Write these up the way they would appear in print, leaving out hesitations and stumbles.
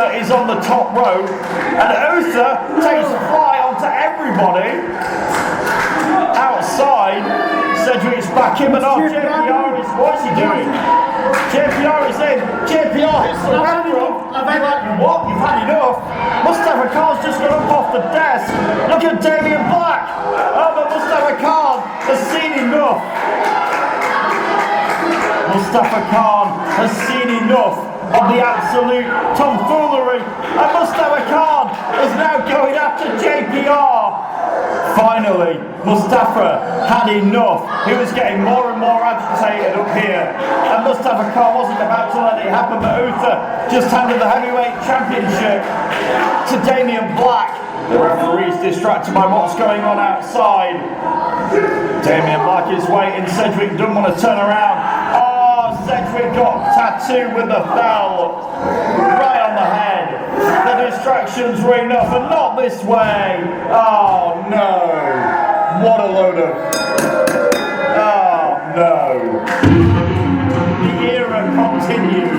Uther is on the top rope, and Uther takes a fly onto everybody. Outside, Cedric's back in, but oh, JPR is, what's he doing? JPR is in. JPR hits the red rope. What? You've had enough. Mustafa Khan's just got up off the desk. Look at Damien Black. Oh, but Mustafa Khan has seen enough. Mustafa Khan has seen enough of the absolute tomfoolery, and Mustafa Khan is now going after JPR. Finally, Mustafa had enough. He was getting more and more agitated up here, and Mustafa Khan wasn't about to let it happen, but Uther just handed the heavyweight championship to Damien Black. The referee's distracted by what's going on outside. Damien Black is waiting. Cedric doesn't want to turn around. Oh, Cedric got tattooed with the bell right on the head. The distractions were enough, and not this way. Oh no. What a load of... Oh no. The era continues.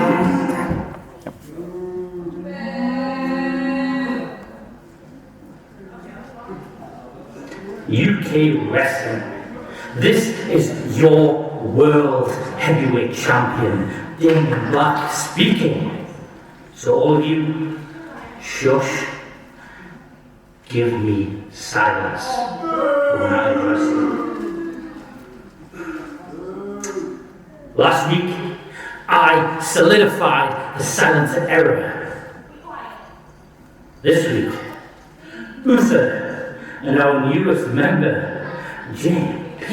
UK Wrestling. This is your World Heavyweight Champion, Damien Black speaking. So all of you, shush, give me silence when I address you. Last week, I solidified the silence era. This week, Uther and our newest member, JPR,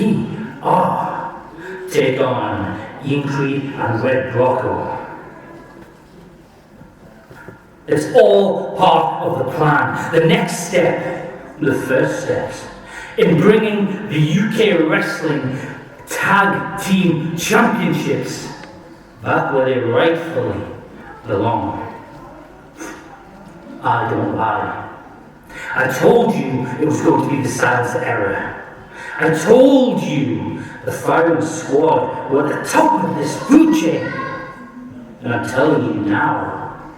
take on Ingrid and Red Rocco. It's all part of the plan. The next step, the first steps, in bringing the UK Wrestling Tag Team Championships back where they rightfully belong. I don't lie. I told you it was going to be the silence era. I told you the firing squad were at the top of this food chain. And I'm telling you now,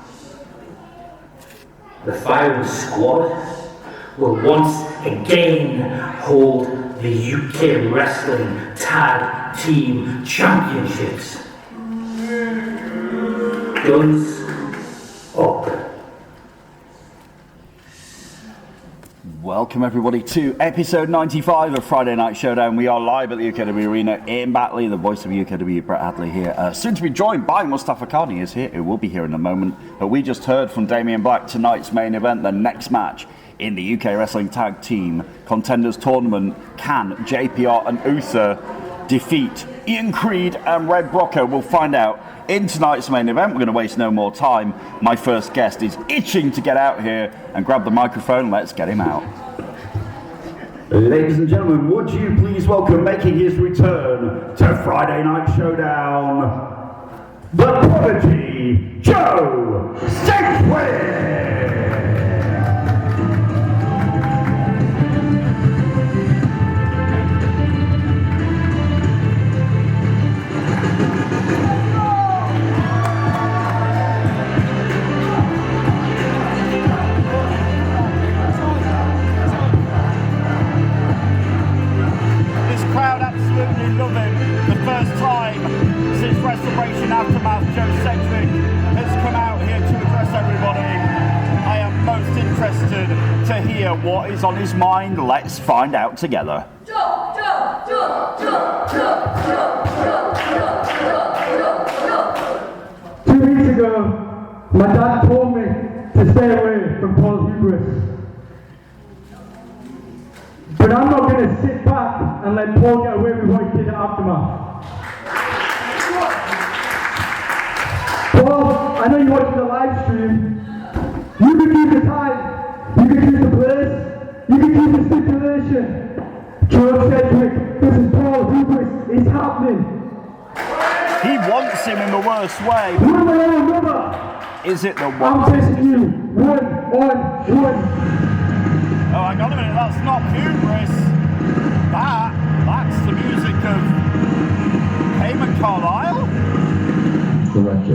the firing squad will once again hold the UK Wrestling Tag Team Championships. Guns up. Welcome everybody to episode 95 of Friday Night Showdown. We are live at the UKW Arena in Batley. The voice of UKW, Brett Hadley here. Soon to be joined by Mustafa Khan. He is here. He will be here in a moment. But we just heard from Damien Black, tonight's main event, the next match in the UK Wrestling Tag Team Contenders Tournament. Can JPR and Uther defeat Ian Creed and Red Brocco? We'll find out in tonight's main event. We're going to waste no more time. My first guest is itching to get out here and grab the microphone. Let's get him out. Ladies and gentlemen, would you please welcome, making his return to Friday Night Showdown, the Prodigy, Joe Sedgwick! Loving the first time since Restoration Aftermath Joe Sedgwick has come out here to address everybody. I am most interested to hear what is on his mind. Let's find out together. 2 weeks ago, my dad told me to stay away from Paul Hubris. But I'm not going to sit back and let Paul get away with what he did at Aftermath. Paul, I know you're watching the live stream. You can keep the time, you can keep the place, you can keep the stipulation. Joe Sedgwick, this is Paul Hubris, it's happening. He wants him in the worst way. One way or another. Is it the one? I'm testing you, 1 on 1. Oh, hang on a minute, that's not Hubris. That's the music of Cayman Carlisle? Correct.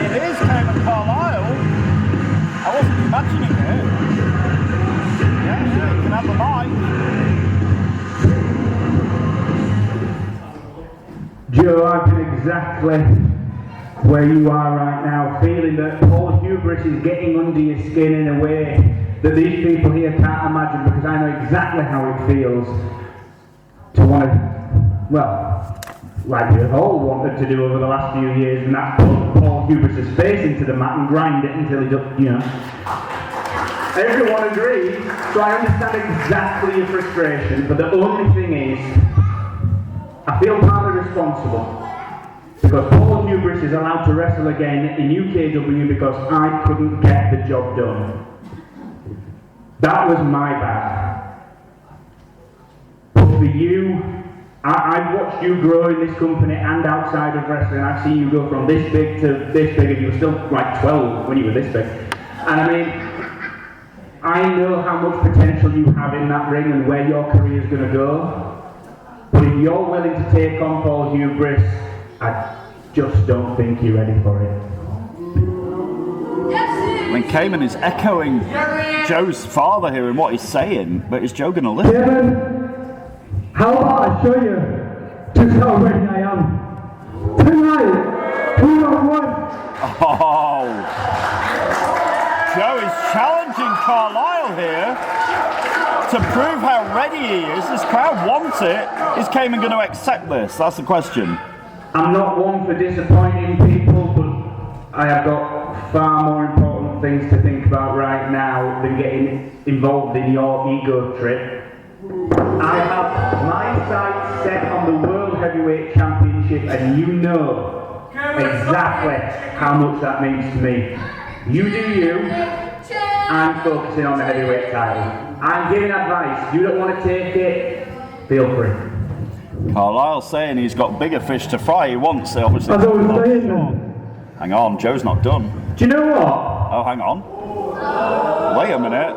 It is Cayman Carlisle. imagining it. Yeah, you can have the mic. Joe, I've been exactly where you are right now, feeling that Paul Hubris is getting under your skin in a way that these people here can't imagine, because I know exactly how it feels to want to, well, like we've all wanted to do over the last few years, and that's put Paul Hubris' face into the mat and grind it until he does, you know. Everyone agrees, so I understand exactly your frustration, but the only thing is, I feel partly responsible because Paul Hubris is allowed to wrestle again in UKW because I couldn't get the job done. That was my bad. But for you, I've watched you grow in this company and outside of wrestling. I've seen you go from this big to this big, and you were still like 12 when you were this big. And I mean, I know how much potential you have in that ring and where your career is going to go. But if you're willing to take on Paul Hubris, I just don't think you're ready for it. I mean, Cayman is echoing Joe's father here in what he's saying, but is Joe going to listen? Kevin, how about I show you just how ready I am? Tonight, 2-on-1. Oh! Joe is challenging Carlisle here to prove how ready he is. This crowd wants it. Is Cayman going to accept this? That's the question. I'm not one for disappointing people, but I have got far more important things to think about right now than getting involved in your ego trip. I have my sights set on the World Heavyweight Championship, and you know exactly how much that means to me. You do you. I'm focusing on the heavyweight title. I'm giving advice. You don't want to take it, feel free. Carlisle saying he's got bigger fish to fry. He wants it, obviously. As I was saying, hang on, Joe's not done. do you know what? Oh, hang on. Wait a minute.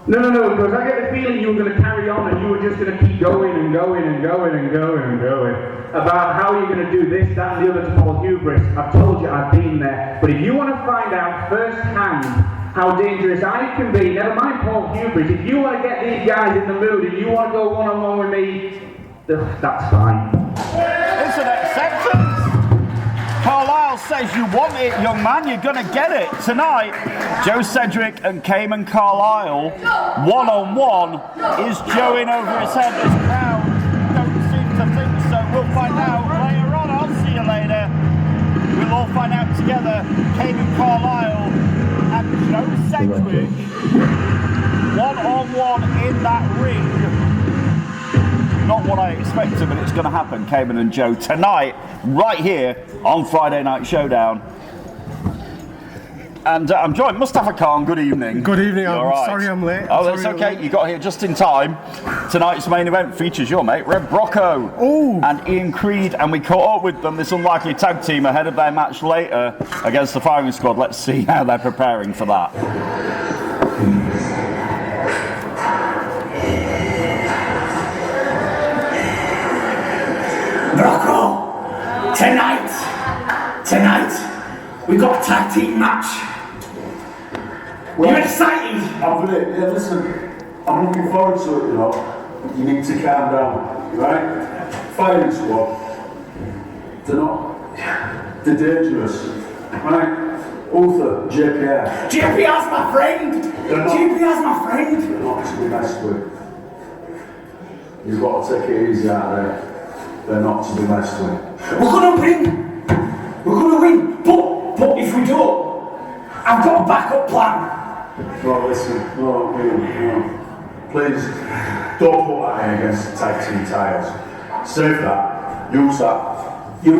No, because I get the feeling you were going to carry on and you were just going to keep going and going and going and going and going about how you're going to do this, that and the other to Paul Hubris. I've told you I've been there. But if you want to find out firsthand how dangerous I can be, never mind Paul Hubris, if you want to get these guys in the mood and you want to go one-on-one with me, that's fine. It's an acceptance. Carlisle says you want it, young man, you're going to get it. Tonight, Joe Sedgwick and Cayman Carlisle, one-on-one. Is Joe in over his head? This crowd don't seem to think so. We'll find out later on. I'll see you later. We'll all find out together. Cayman Carlisle and Joe Sedgwick, one-on-one in that ring. Not what I expected, but it's going to happen. Cayman and Joe tonight, right here on Friday Night Showdown. And I'm joined, Mustafa Khan. Good evening. Good evening. I'm right? sorry I'm late. Oh, that's okay. You got here just in time. Tonight's main event features your mate Red Brocco and Ian Creed, and we caught up with them, this unlikely tag team, ahead of their match later against the Firing Squad. Let's see how they're preparing for that. Brocco, tonight, we got a tag team match. Well, you excited? I'm really, yeah, listen, I'm looking forward to it, you know. You need to calm down, right? Firing Squad, they're dangerous, right? Uther, JPR. JPR's my friend! JPR's my friend! They're not to be messed with. You've got to take it easy out there. They're not to be messed with. We're gonna win! But if we don't, I've got a backup plan. No, listen, no. Please, don't put that in against the tag team titles. Save that, use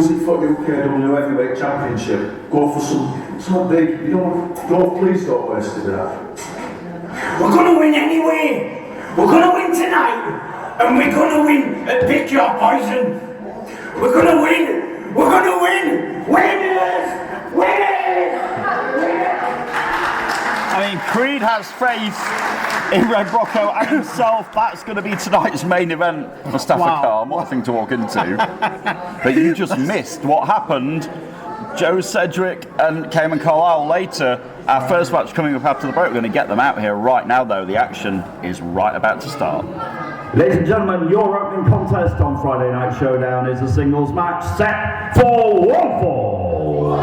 it for UKW Heavyweight Championship. Go for something big, please don't waste it there. We're gonna win anyway! We're gonna win tonight! And we're gonna win at Pick Your Poison! We're gonna win! We're gonna win! Winners! I mean, Creed has faith in Red Brocco and himself. That's going to be tonight's main event. Mustafa Khan, what a thing to walk into. But you just missed what happened. Joe Sedgwick and Cayman Carlisle later Our first match coming up after the break. We're going to get them out here right now, though. The action is right about to start. Ladies and gentlemen, your opening contest on Friday Night Showdown is a singles match set for one fall.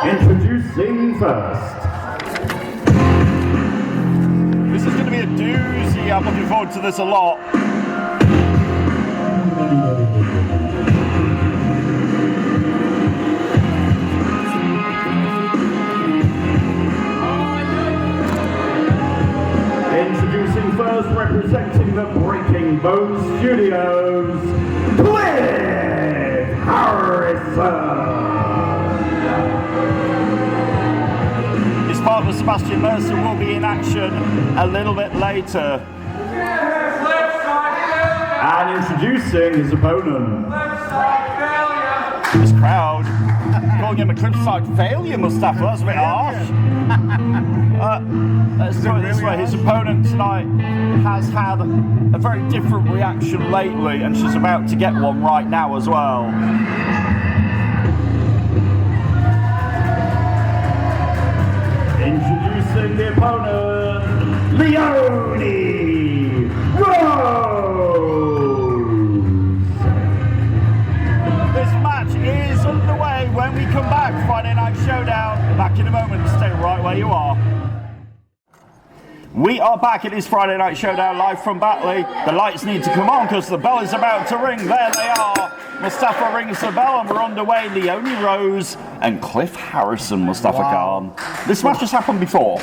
Introducing first. This is going to be a doozy. I'm looking forward to this a lot. Introducing first, representing the Breaking Bones Studios, Cliff Harrison. His partner Sebastian Mercer will be in action a little bit later. And introducing his opponent. This crowd calling him a cliffside failure, Mustafa. That's a bit harsh. Let's put it this way, his opponent tonight has had a very different reaction lately, and she's about to get one right now as well. Introducing the opponent, Leonie Rose. This match is underway when we come back. Friday Night Showdown, back in a moment. Stay right where you are. We are back. It is Friday Night Showdown live from Batley. The lights need to come on because the bell is about to ring. There they are. Mustafa rings the bell and we're underway. Leonie Rose and Cliff Harrison, Mustafa Khan. This match has happened before.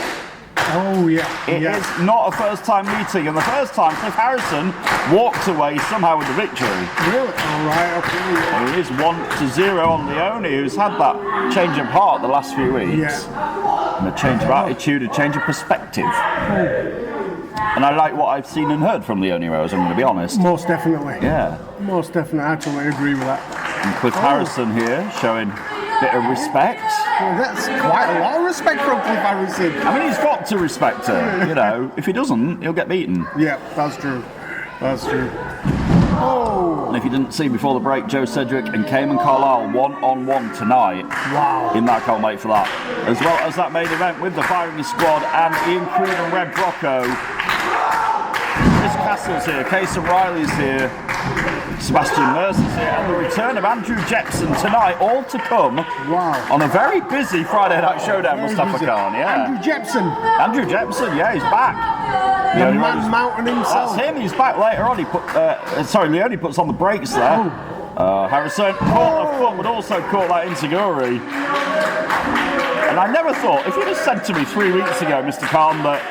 Oh, yeah. It is not a first time meeting, and the first time Cliff Harrison walked away somehow with the victory. Really? All right, okay. Yeah. And it is 1-0 on Leonie, who's had that change of heart the last few weeks. Yeah. And a change of attitude, a change of perspective. And I like what I've seen and heard from Leonie Rose, I'm going to be honest. Most definitely. Yeah. Most definitely. I totally agree with that. And Cliff Harrison here showing a bit of respect. Well, that's quite a lot of respect from Cliff Harrison. I mean, he's got to respect her, you know. If he doesn't, he'll get beaten. Yeah, that's true. That's true. Oh! And if you didn't see before the break, Joe Cedric and Cayman Carlisle one-on-one tonight. Wow. In that, can't wait for that. As well as that main event with the firing squad and Ian Creed and Red Brocco. Chris Castle's here, Case Riley's here, Sebastian Mercer's here, and the return of Andrew Jepson tonight, all to come. Wow. On a very busy Friday Night Showdown, Very Mustafa busy. Khan, yeah. Andrew Jepson. Andrew Jepson, yeah, he's back. The Leonie man Rose- mountain himself. That's him, he's back later on. He put, Leonie puts on the brakes there. Harrison caught a foot, but also caught that Insiguri. And I never thought, if you'd have said to me 3 weeks ago, Mr. Khan, that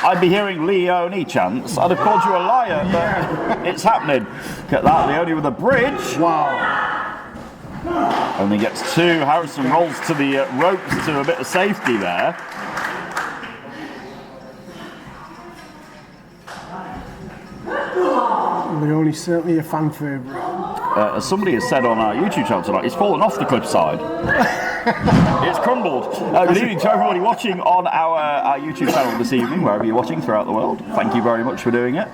I'd be hearing Leonie chants, I'd have called you a liar, but it's happening. Get that, Leonie with a bridge. Wow. Only gets two. Harrison rolls to the ropes to a bit of safety there. Leonie's certainly a fan favourite. As somebody has said on our YouTube channel tonight, he's fallen off the cliffside. It's crumbled. Good evening to everybody watching on our YouTube channel this evening, wherever you're watching throughout the world. Thank you very much for doing it.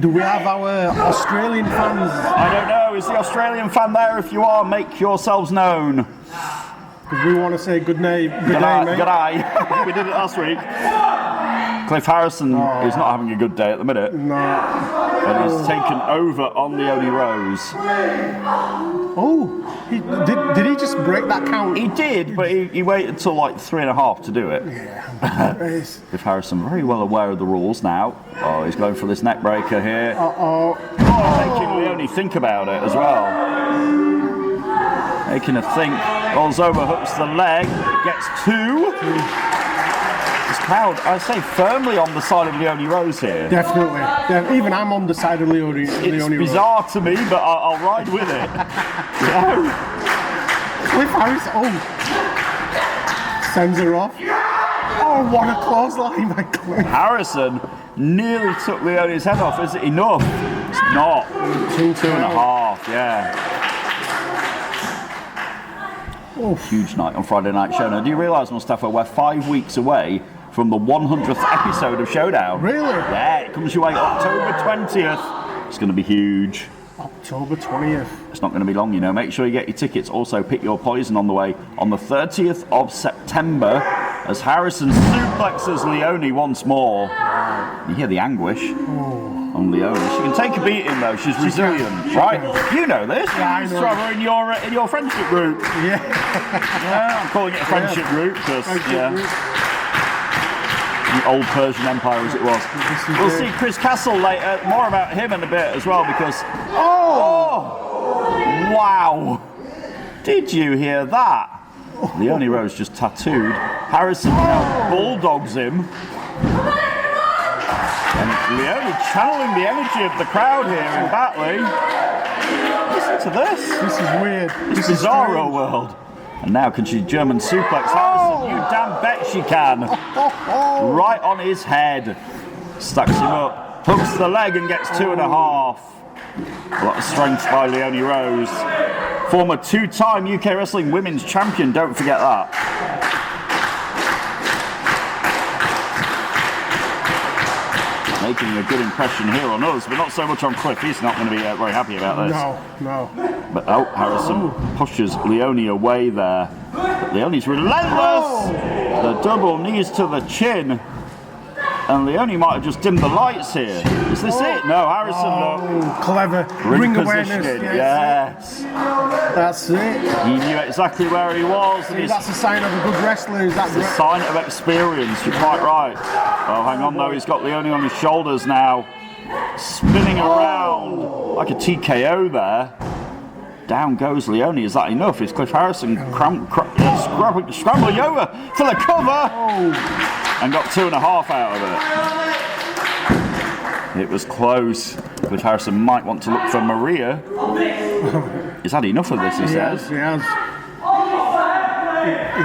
Do we have our Australian fans? I don't know, is the Australian fan there? If you are, make yourselves known. Because we want to say good day, mate. Good eye. We did it last week. Cliff Harrison is not having a good day at the minute. No. And he's taken over on Leonie Rose. Oh, did he just break that count? He did, but he waited till like 3.5 to do it. Yeah. Cliff Harrison very well aware of the rules now. Oh, he's going for this neck breaker here. Making Leonie think about it as well. Making her think. Rolls over, hooks the leg, gets two. This crowd, I say, firmly on the side of Leonie Rose here. Definitely. Even I'm on the side of Leonie It's Rose. bizarre to me, but I'll ride with it. Cliff Harrison, sends her off. Oh, what a clothesline by Cliff. Harrison nearly took Leonie's head off. Is it enough? It's not. 2.5, yeah. Oh. Huge night on Friday Night Showdown. Do you realise, Mustafa, we're 5 weeks away from the 100th episode of Showdown? Really? Yeah, it comes your way October 20th. It's going to be huge. October 20th. It's not going to be long, you know. Make sure you get your tickets. Also, pick your poison on the way on the 30th of September. as Harrison suplexes Leonie once more. You hear the anguish on Leonie. She can take a beating though. She's resilient, right? You know this. Yeah, I You know. throw her in your friendship group. Yeah. Yeah, I'm calling it a friendship group because the old Persian Empire as it was. We'll see Chris Castle later. More about him in a bit as well because. Oh! Wow! Did you hear that? Leonie Rose just tattooed. Harrison now bulldogs him. And Leonie channeling the energy of the crowd here in Batley. Listen to this. This is weird. It's bizarro world. And now can she German suplex Harrison? You damn bet she can. Right on his head. Stacks him up. Hooks the leg and gets 2.5. A lot of strength by Leonie Rose. Former 2-time UK Wrestling Women's Champion, don't forget that. Making a good impression here on us, but not so much on Cliff. He's not going to be very happy about this. No. But Harrison pushes Leonie away there. But Leonie's relentless! The double knees to the chin. And Leonie might have just dimmed the lights here. Is this it? No, Harrison, look. Clever. Ring awareness. Positioning, Yes. Yes. That's it. He knew exactly where he was. And That's a sign of a good wrestler. Is that it's a sign of experience. You're quite right. Oh, hang on though. He's got Leonie on his shoulders now. Spinning around like a TKO there. Down goes Leonie. Is that enough? Is Cliff Harrison scrambling over for the cover? And got 2.5 out of it. It was close. Cliff Harrison might want to look for Maria. He's had enough of this, he says. He has. He's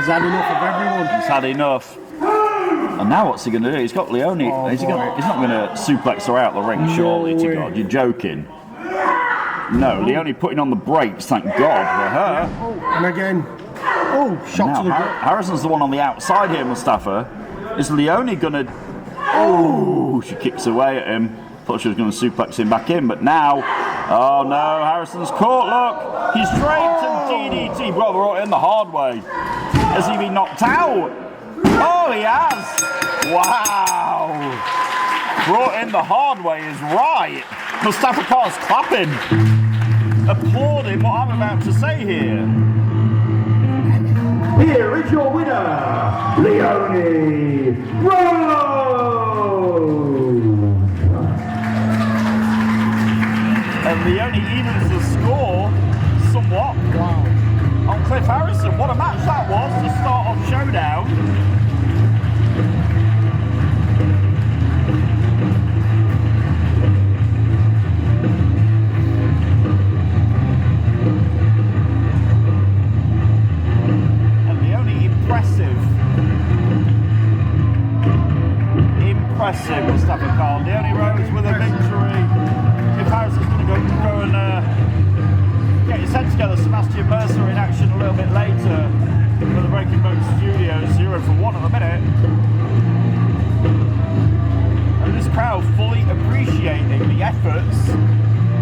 had enough of everyone. He's had enough. And now what's he going to do? He's got Leonie. He's not going to suplex her out the ring, surely, to God. You're joking. No, Leonie putting on the brakes, thank God for her. And again. Shot Now, to the gut. Harrison's the one on the outside here, Mustafa. Is Leonie gonna? She kicks away at him. Thought she was going to suplex him back in, but now, oh no, Harrison's caught. Look, he's draped and DDT. Brought in the hard way. Has he been knocked out? Oh, he has. Wow. Brought in the hard way is right. Mustafa Khan's clapping, applauding what I'm about to say here. Here is your winner, Leonie Rose! And Leonie evens the score somewhat. Wow. On Cliff Harrison. What a match that was to start off Showdown. Impressive, Mustafa Khan. Leonie Rose with a victory. Cliff Harrison's going to go and get his head together. Sebastian Mercer in action a little bit later for the Breaking Boat Studios. 0-1 at the minute. And this crowd fully appreciating the efforts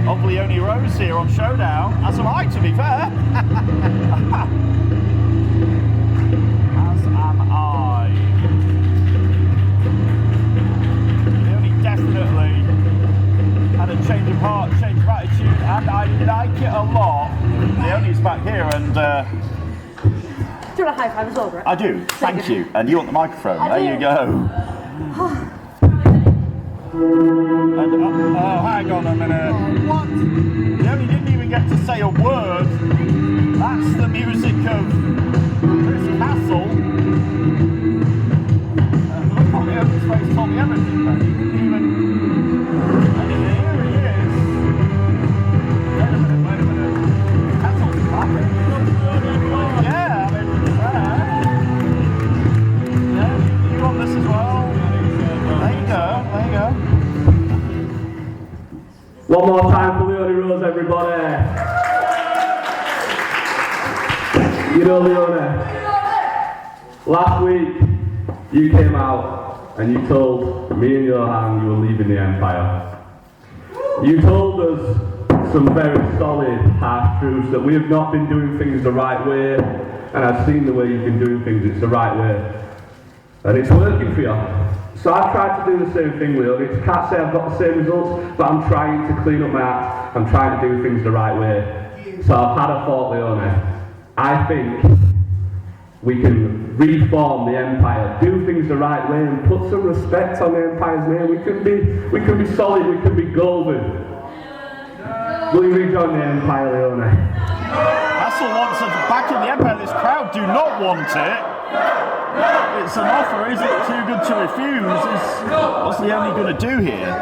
of Leonie Rose here on Showdown. As am I, to be fair. As am I. Definitely had a change of heart, change of attitude, and I like it a lot. Leonie's back here, and Do you want a high five as well, Brett? I do. Thank you. And you want the microphone? There you go. And, hang on a minute. What? Leonie didn't even get to say a word. That's the music of Chris Castle. Look on Leonie's face, told me everything. He didn't even. And here he is. Wait a minute. Castle's clapping. Yeah, I mean, yeah, you want this as well? There you go. One more time for Leonie Rose, everybody. You know, Leonie, last week you came out and you told me and Johan you were leaving the Empire. You told us some very solid, harsh truths that we have not been doing things the right way, and I've seen the way you've been doing things, it's the right way. and it's working for you. So I've tried to do the same thing, Leo. I can't say I've got the same results, but I'm trying to clean up my act. I'm trying to do things the right way. So I've had a thought, Leone. I think we can reform the Empire, do things the right way, and put some respect on the Empire's name. We can be solid. We can be golden. Will you rejoin the Empire, Leone? Castle wants us back in the Empire. This crowd do not want it. It's an offer. Is it too good to refuse? What's Leone going to do here?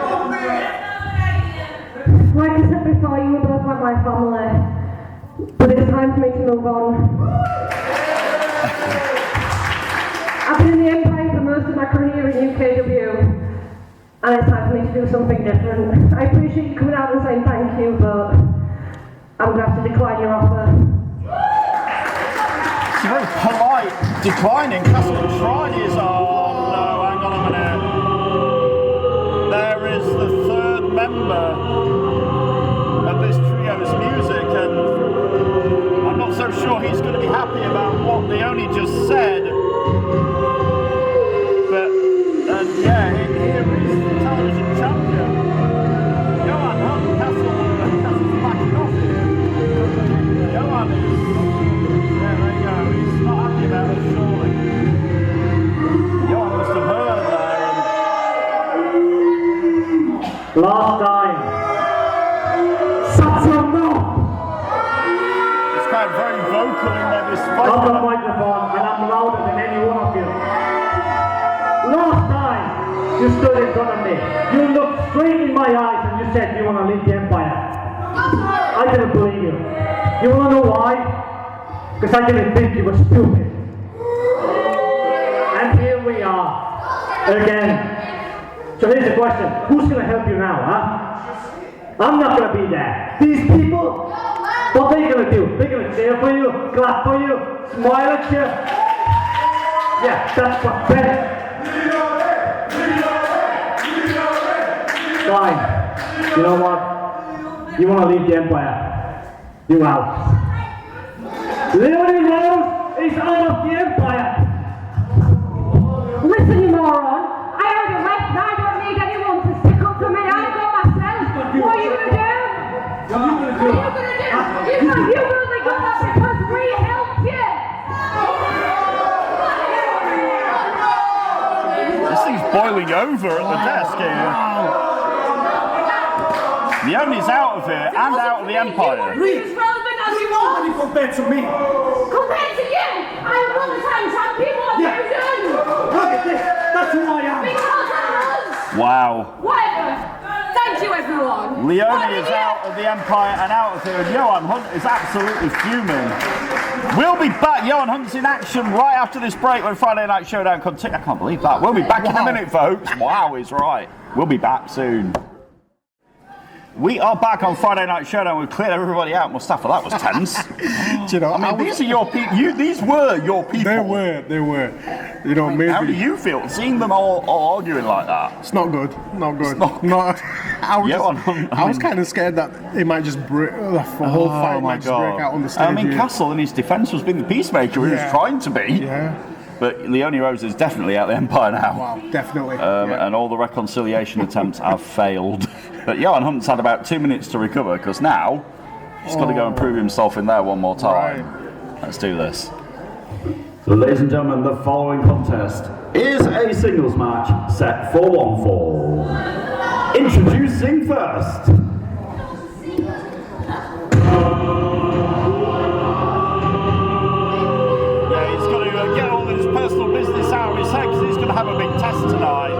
Like I said before, you were both like my family. But it's time for me to move on. I've been in the Empire for most of my career in UKW. And it's time for me to do something different. I appreciate you coming out and saying thank you, but I'm going to have to decline your offer. It's a very polite declining. Castle tried his arm. No, hang on a minute. There is the third member of this trio's music, and I'm not so sure he's going to be happy about what Leone just said. But, and yeah, here is the television champion. Johan Hunt, Castle's backing off here. Johan is, yeah, there you go, he's not happy about it, surely. Johan must have heard there. Last time. Shut your mouth! It's kind of very vocal in there, this fight. I'm the microphone and I'm louder than any one of you. Last time you stood in front of me, you looked straight in my eyes and you said you want to leave the Empire. I didn't believe you. You want to know why? Because I didn't think you were stupid. And here we are, again. So here's the question, who's going to help you now, huh? I'm not going to be there. These people, what are they going to do? They're going to cheer for you, clap for you, smile at you. Yeah, that's what's better. Fine. You know what? You want to leave the Empire. You out. Leone Rose is out of the Empire. Listen, you moron. I already left and I don't need anyone to stick up for me. I go myself. What are you going to do? What are you going to do? What are you going to do? You only got that because we helped you. This thing's boiling over at the desk here. Leone's out of here and out of the Empire. He's relevant as you want. Compared to me. Compared to you, I'm one-time champion. What have you done? Look at this. That's who I am. Because of us. Wow. Whatever. Thank you, everyone. Leone is out of the Empire and out of here, and Johan Hunt is absolutely fuming. We'll be back. Johan Hunt's in action right after this break when Friday Night Showdown continues. I can't believe that. We'll be back in a minute, folks. Wow, he's right. We'll be back soon. We are back on Friday Night Showdown. We've cleared everybody out. Mustafa, that was tense. Do you know, I mean, these are your people. These were your people. They were. You know, maybe. How do you feel seeing them all arguing like that? It's not good. Not good. I was kind of scared that it might just break. The whole fight might just break out on the stage. I mean, Castle in his defence was being the peacemaker he was trying to be. Yeah. But Leone Rose is definitely out of the Empire now. Wow, definitely. And all the reconciliation attempts have failed. But Johan Hunt's had about 2 minutes to recover because now he's got to go and prove himself in there one more time. Right. Let's do this. So, ladies and gentlemen, the following contest is a singles match set for one fall. Introducing first. Yeah, he's got to get all his personal business out of his head because he's going to have a big test tonight.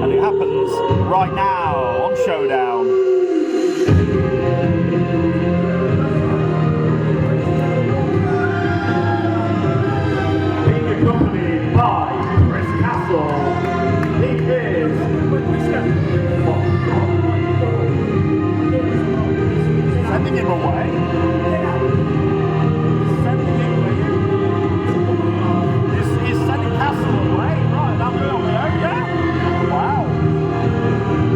And it happens right now on Showdown. Being accompanied by Chris Castle, he is Sending him away. He's sending Castle away. Right, that'll be on the own, yeah? Wow.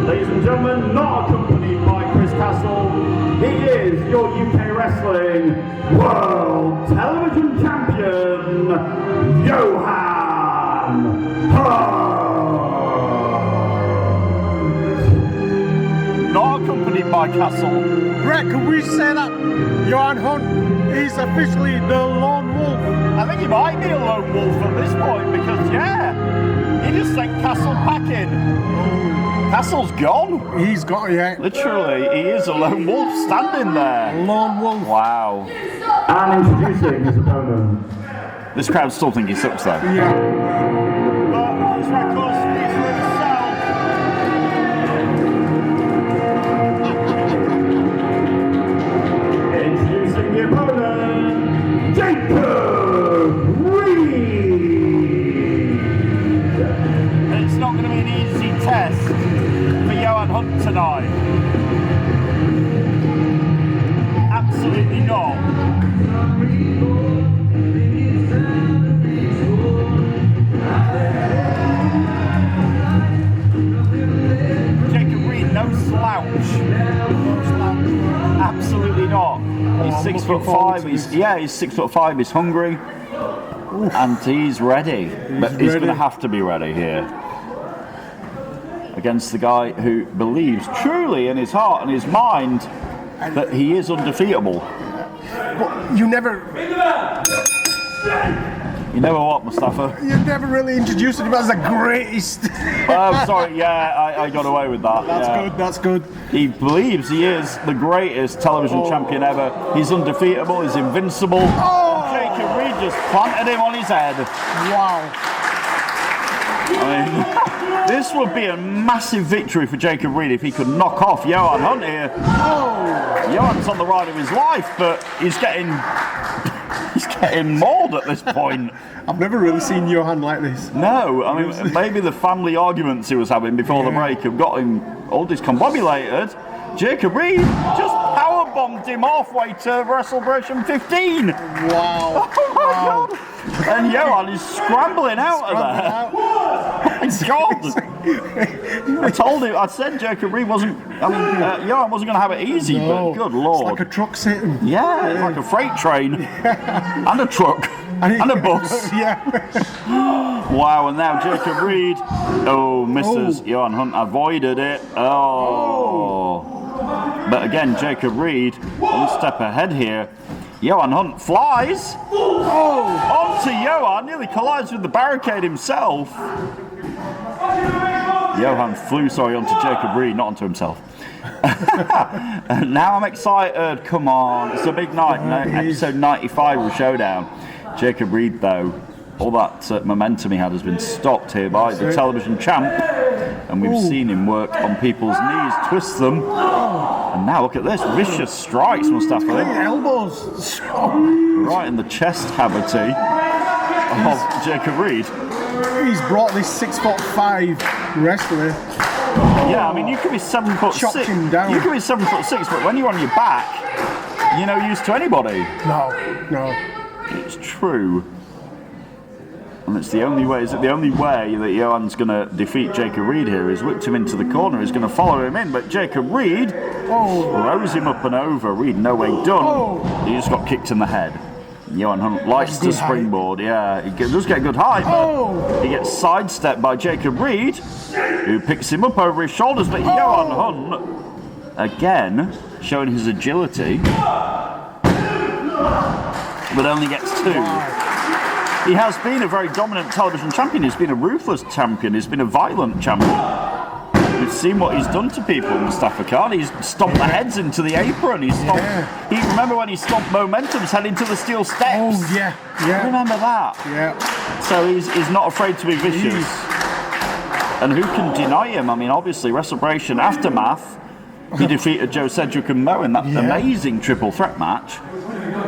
Ladies and gentlemen, not accompanied by Chris Castle, he is your UK Wrestling World Johan Hunt. Not accompanied by Castle. Brett, can we say that Johan Hunt is officially the lone wolf? I think he might be a lone wolf at this point because, yeah, he just sent Castle packing. Castle's gone. He's got, yeah. Literally, he is a lone wolf standing there. Lone wolf. Wow. And introducing his opponent. This crowd still think he sucks though. Yeah. But his record speaks for himself. Introducing the opponent, Jacob Reed. It's not going to be an easy test for Johan Hunt tonight. Absolutely not. Jacob Reed, no slouch. Absolutely not. He's 6'5". He's 6'5". He's hungry, and he's ready. But he's going to have to be ready here against the guy who believes truly in his heart and his mind that he is undefeatable. But you never what, Mustafa? You never really introduced him as the greatest. Oh, sorry, yeah, I got away with that. That's good. He believes he is the greatest television champion ever. He's undefeatable, he's invincible. Jacob Reed just planted him on his head. Wow. I mean, this would be a massive victory for Jacob Reed if he could knock off Johan Hunt here. Johan's on the ride of his life, but he's getting mauled at this point. I've never really seen Johan like this. No, I mean, maybe the family arguments he was having before the break have got him all discombobulated. Jacob Reed just powerbombed him halfway to WrestleBration 15. Wow. Oh my God. And Johan is scrambling out of there. Oh my God. I said Jacob Reed wasn't, Johan wasn't going to have it easy, but good Lord. It's like a truck sitting. Yeah, it's like a freight train. And a truck. And a bus. Yeah. Wow, and now Jacob Reed. Oh, misses. Johan Hunt avoided it. Oh. But again, Jacob Reed, one step ahead here. Johan Hunt flies. Onto Johan, nearly collides with the barricade himself. Johan flew, onto Jacob Reed, not onto himself. Now I'm excited. Come on, it's a big night. Episode 95 of Showdown. Jacob Reed, though, all that momentum he had has been stopped here by the television champ, and we've seen him work on people's knees, twist them, and now look at this, vicious strikes, Mustafa. Elbows. Right in the chest cavity of Jacob Reed. He's brought this 6'5" wrestler. Yeah, I mean, you could be 7'6". Chopped him down. You could be 7'6", but when you're on your back, you're no use to anybody. No. It's true. And it's the only way. Is it the only way that Johan's going to defeat Jacob Reed here? Is whipped him into the corner. He's going to follow him in, but Jacob Reed throws him up and over. Reed, no way done. He just got kicked in the head. Johan Hunt likes to springboard. Yeah, he does get good height, but he gets sidestepped by Jacob Reed, who picks him up over his shoulders. But Johan Hunt, again, showing his agility, but only gets 2. He has been a very dominant television champion. He's been a ruthless champion. He's been a violent champion. We've seen what he's done to people, Mustafa Khan. He's stomped the heads into the apron. Remember when he stomped Momentum's head into the steel steps? Oh, yeah. Remember that? Yeah. So he's not afraid to be vicious. And who can deny him? I mean, obviously, WrestleBration Aftermath, he defeated Joe Cedric and Mo in that amazing triple threat match.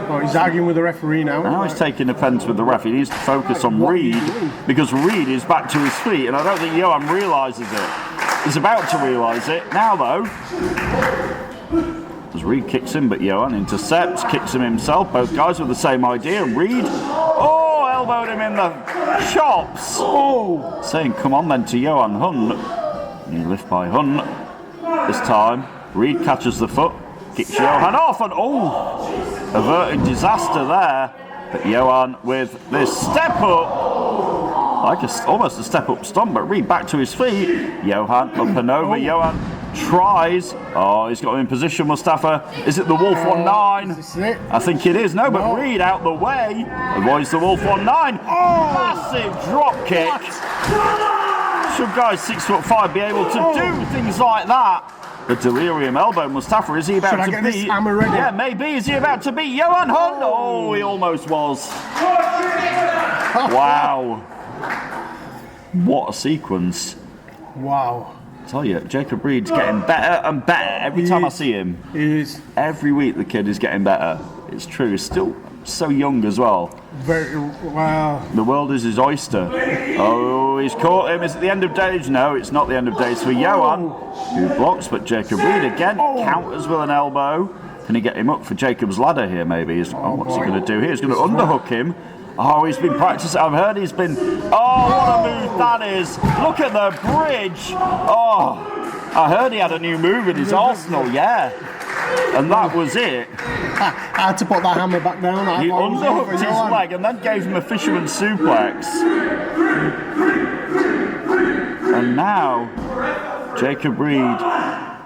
Oh, he's arguing with the referee now. Now he's taking offence with the ref. He needs to focus on Reed because Reed is back to his feet, and I don't think Johan realises it. He's about to realise it. Now, though, as Reed kicks him, but Johan intercepts, kicks him himself. Both guys with the same idea. Reed, elbowed him in the chops. Saying, come on then, to Johan Hunt. Knee lift by Hunt. This time, Reed catches the foot, kicks Johan off, and averted disaster there. But Johan with this step up, like almost a step up stomp, but Reed back to his feet. Johan up and over. Johan tries. Oh, he's got him in position, Mustafa. Is it the Wolf 19? Is this it? I think it is. No, but Reed out the way. Avoids the Wolf 19. Massive drop kick. Should guys 6'5" be able to do things like that? The delirium elbow, Mustafa. Is he about to get this beat? hammer ready? Yeah, maybe. Is he about to beat Johan Hunt? Oh, he almost was. Wow. What a sequence. Wow. I tell you, Jacob Reed's getting better and better every time I see him. He is. Every week the kid is getting better. It's true. He's still so young as well. Very wow. The world is his oyster. Oh, he's caught him. Is it the end of days? No, it's not the end of days for Johan, who blocks, but Jacob Reed again counters with an elbow. Can he get him up for Jacob's ladder here, maybe? What's he going to do here? He's going to underhook him. Oh, he's been practicing. I've heard he's been... Oh, what a move that is. Look at the bridge. Oh, I heard he had a new move in his arsenal, yeah. And that was it. I had to put that hammer back down. He underhooked his leg and then gave him a fisherman suplex. And now, Jacob Reed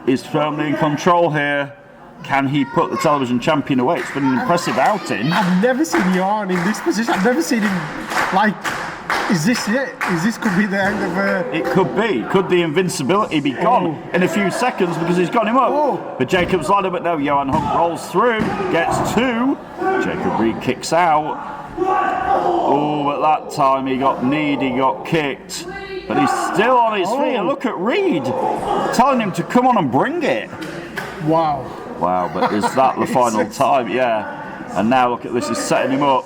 is firmly in control here. Can he put the television champion away? It's been an impressive outing. I've never seen Johan in this position. I've never seen him like... Is this it? Is this could be the end of a... It could be. Could the invincibility be gone in a few seconds because he's got him up? But Jacob's ladder, but no, Johan Hunt rolls through, gets two. Jacob Reed kicks out. Oh, at that time he got kneed, he got kicked. But he's still on his feet. And look at Reed telling him to come on and bring it. Wow. Wow, but is that the final time? Yeah. And now look at this, he's setting him up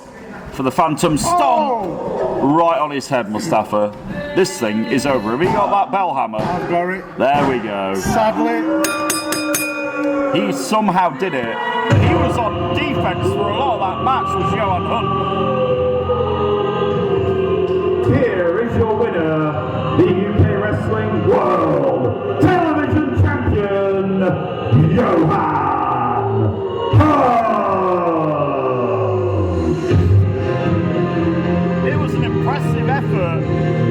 for the Phantom Stomp. Right on his head, Mustafa. This thing is over. Have you got that bell hammer? I've got it. There we go. Sadly. He somehow did it. But he was on defense for a lot of that match, was Johan Hunt. Here is your winner, the UK Wrestling World Television Champion, Johan Hunt. It was an impressive effort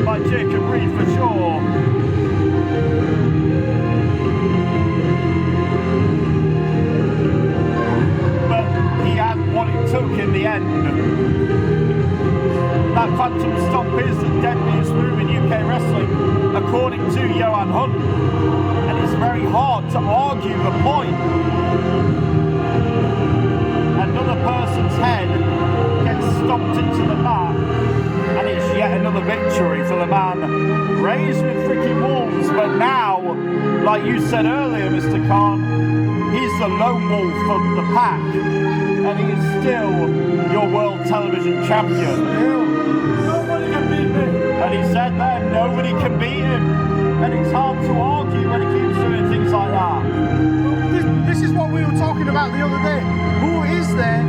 by Jacob Reed for sure. But he had what it took in the end. That Phantom Stomp is the deadliest move in UK wrestling, according to Johan Hunt. And it's very hard to argue the point. Another person's head gets stomped into the mat, and it's yet another victory for the man raised with freaking wolves. But now, like you said earlier, Mr. Khan, he's the lone wolf of the pack, and he is still your world television champion. Nobody can beat me. And he said that nobody can beat him, and it's hard to argue when he keeps doing things like that. This is what we were talking about the other day. Who is there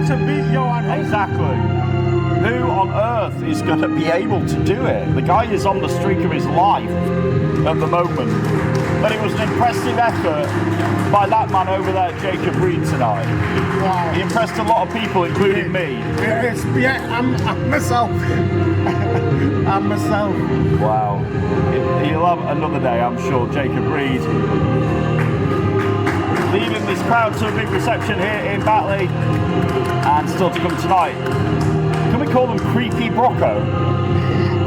to beat Johan Hunt? Exactly. Who on earth is going to be able to do it? The guy is on the streak of his life at the moment. But it was an impressive effort by that man over there, Jacob Reed, tonight. Wow. He impressed a lot of people, including me. I'm myself. I'm myself. Wow. He'll have another day, I'm sure, Jacob Reed. Leaving this crowd to a big reception here in Batley. And still to come tonight. Can we call them Creepy Brocco?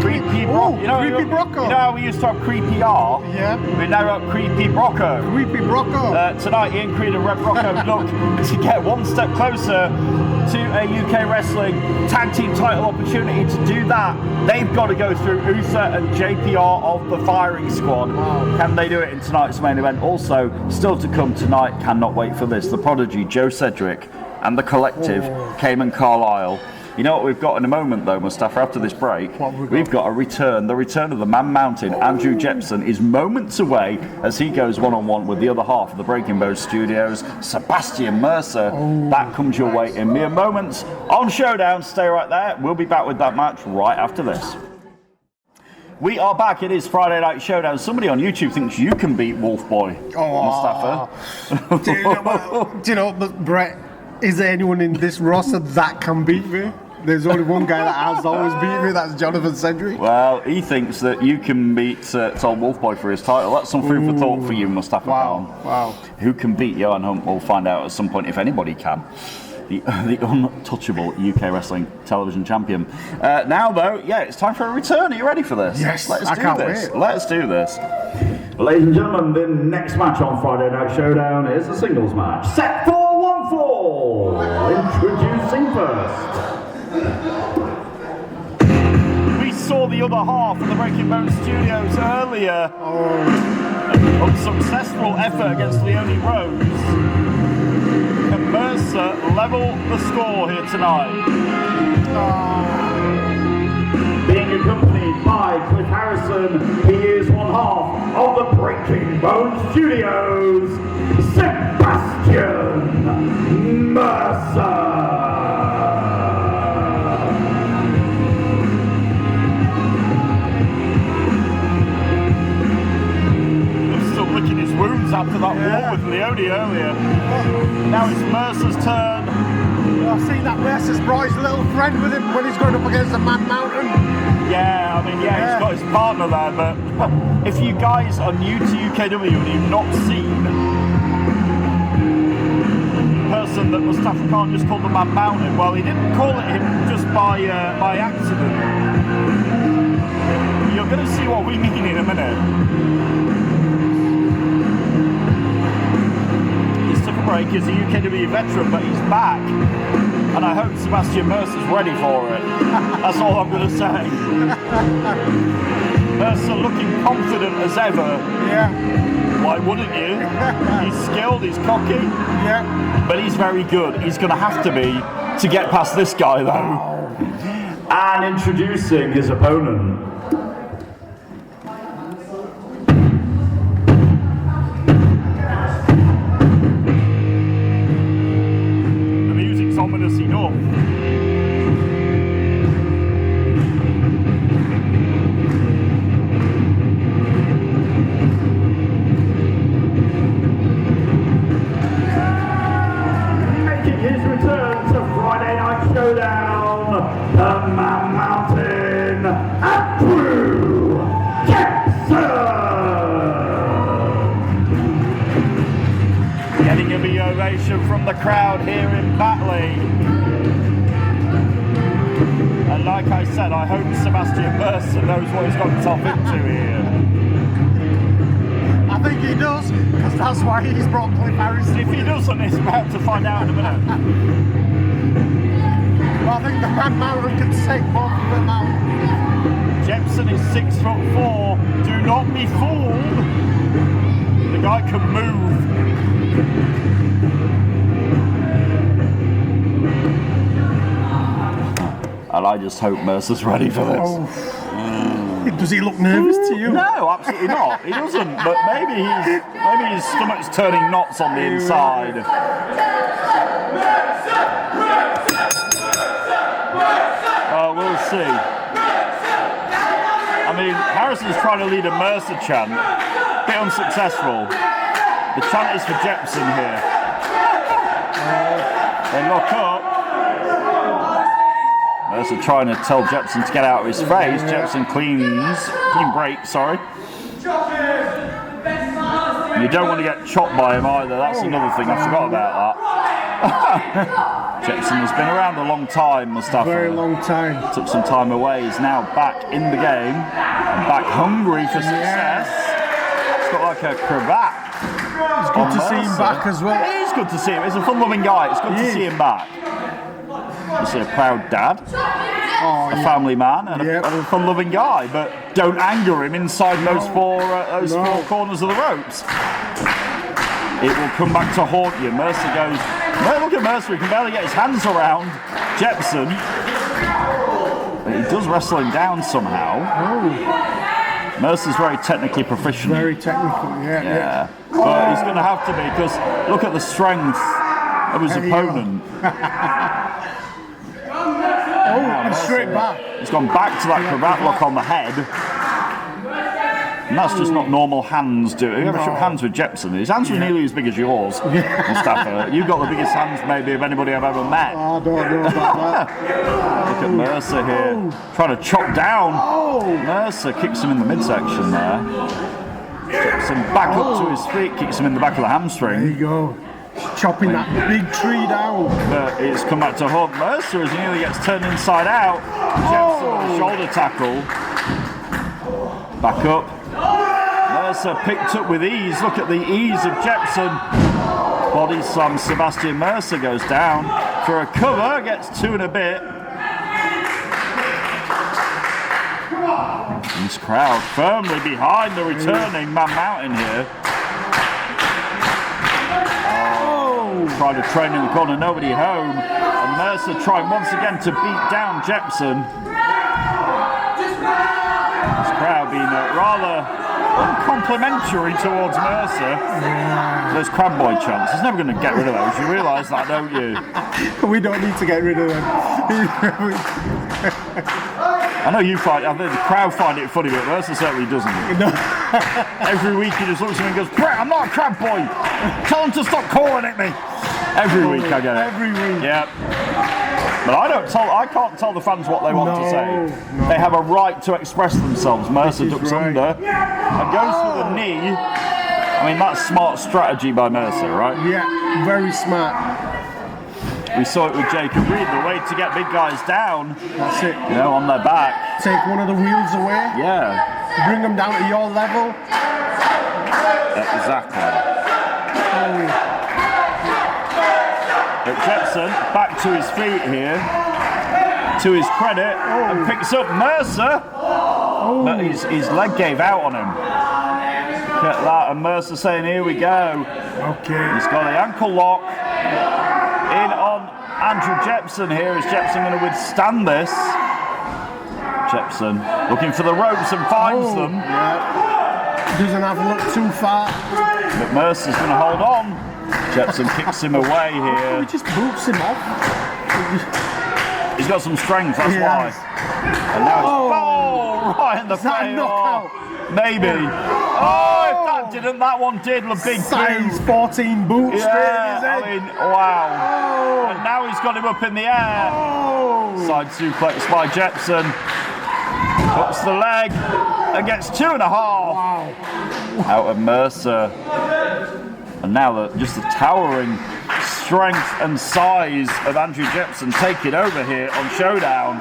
Creepy Brocco. Creepy Brocco. You know how we used to have Creepy R? Yeah. We now have Creepy Brocco. Creepy Brocco. Tonight, Ian Creed and Red Brocco look to get one step closer to a UK Wrestling Tag Team title opportunity. To do that, they've got to go through USA and JPR of the Firing Squad. Wow. Can they do it in tonight's main event? Also, still to come tonight, cannot wait for this, the Prodigy, Joe Cedric, and the Collective, Cayman Carlisle. You know what we've got in a moment though, Mustafa, after this break? We've got a return. The return of the Man Mountain. Andrew Jepson is moments away as he goes one-on-one with the other half of the Breaking Bow Studios, Sebastian Mercer. That comes your way in mere moments on Showdown. Stay right there. We'll be back with that match right after this. We are back. It is Friday Night Showdown. Somebody on YouTube thinks you can beat Wolf Boy, Mustafa. Do you know, Brett, is there anyone in this roster that can beat me? There's only one guy that has always beat me, that's Jonathan Cedric. Well, he thinks that you can beat Tom Wolfboy for his title. That's some food for thought for you, Mustafa Khan. Wow. Who can beat Johan Hunt? We'll find out at some point if anybody can. The untouchable UK Wrestling Television Champion. Now, though, yeah, it's time for a return. Are you ready for this? Yes, Let's I do can't this. wait. Let's do this. Ladies and gentlemen, the next match on Friday Night Showdown is a singles match. Set 4-1-4. Introducing first. We saw the other half of the Breaking Bone Studios earlier. An unsuccessful effort against Leone Rose. Can Mercer level the score here tonight? Being accompanied by Cliff Harrison, he is one half of the Breaking Bone Studios, Sebastian Mercer. Licking his wounds after that war with Leone earlier. Now it's Mercer's turn. I've seen that Mercer's brought his little friend with him when he's going up against the Man Mountain. Yeah, I mean, yeah, he's got his partner there, but if you guys are new to UKW and you've not seen the person that Mustafa Khan just called the Man Mountain, well, he didn't call it him just by accident. You're going to see what we mean in a minute. Break is a UKW veteran, but he's back, and I hope Sebastian Mercer's ready for it. That's all I'm going to say. Mercer looking confident as ever. Yeah. Why wouldn't you? He's skilled, he's cocky, but he's very good. He's going to have to be to get past this guy, though. And introducing his opponent. Ominous enough. Making his return to Friday Night Showdown, the Man Mountain, Andrew Jackson. Getting a big ovation from the crowd here in Batley. And like I said, I hope Sebastian Mercer knows what he's got himself into here. I think he does, because that's why he's brought Cliff Harrison. If he doesn't, he's about to find out in a minute. Well, I think the Man Mountain can take both of them out. Jepson is 6'4". Do not be fooled. The guy can move. And I just hope Mercer's ready for this. Does he look nervous to you? No, absolutely not. He doesn't. But maybe his stomach's turning knots on the inside. We'll see. I mean, Harrison's trying to lead a Mercer chant. Bit unsuccessful. The chant is for Jepson here. They lock up. Mercer trying to tell Jepson to get out of his face. Jepson clean break, sorry. You don't want to get chopped by him either. That's another thing. I forgot about that. Jepson has been around a long time, Mustafa. Very long time. Took some time away. He's now back in the game. And back hungry for success. It's got like a cravat. It's good to see him back as well. It is good to see him. He's a fun-loving guy. It's good to see him back. You see a proud dad, a family man, and a fun-loving guy. But don't anger him inside those four corners of the ropes. It will come back to haunt you. Mercer goes. Look at Mercer. He can barely get his hands around Jepson. But he does wrestle him down somehow. Mercer's very technically proficient. Very technical, yeah. But he's going to have to be, because look at the strength of his opponent. And straight back. He's gone back to that cravat lock on the head. And that's just not normal hands doing. Have you ever shook hands with Jepson? His hands were nearly as big as yours, Mustafa. You've got the biggest hands maybe of anybody I've ever met. I don't know about that. Look at Mercer here, trying to chop down. Mercer kicks him in the midsection there. Jepson back up to his feet, kicks him in the back of the hamstring. There you go. Chopping that big tree down. But it's come back to haunt Mercer as he nearly gets turned inside out. Jepson with a shoulder tackle. Back up. Mercer picked up with ease. Look at the ease of Jepson. Body slam. Sebastian Mercer goes down for a cover. Gets 2 and a bit. This crowd firmly behind the returning Man Mountain here. Trying to train in the corner, nobody home. And Mercer trying once again to beat down Jepson. This crowd being rather uncomplimentary towards Mercer. Those crab boy chants, he's never going to get rid of those. You realise that, don't you? We don't need to get rid of them. I know you find, I think the crowd find it funny, but Mercer certainly doesn't. Every week he just looks at me and goes, Brett, I'm not a crab boy. Tell him to stop calling at me. Every week I get it. Every week. Yeah. But I can't tell the fans what they want to say. No. They have a right to express themselves. Mercer ducks under and goes for the knee. I mean, that's smart strategy by Mercer, right? Yeah, very smart. We saw it with Jacob Reed, the way to get big guys down. That's it. You know, on their back. Take one of the wheels away. Yeah. Bring them down to your level. Exactly. But Jepson back to his feet here, to his credit, and picks up Mercer. But his leg gave out on him. Look at that, and Mercer saying, here we go. Okay. He's got the ankle lock in on Andrew Jepson here. Is Jepson going to withstand this? Jepson looking for the ropes and finds them. Yeah. Doesn't have to look too far. But Mercer's going to hold on. Jepson kicks him away here. He just boots him off. He's got some strength, that's why. And now it's right in the face. Knockout. Maybe. If that didn't, that one did. The big Size 14 boot straight in his head. I mean, wow. And now he's got him up in the air. Side suplex by Jepson. Puts the leg and gets 2.5. Wow. Out of Mercer. And now just the towering strength and size of Andrew Jepson taking over here on Showdown.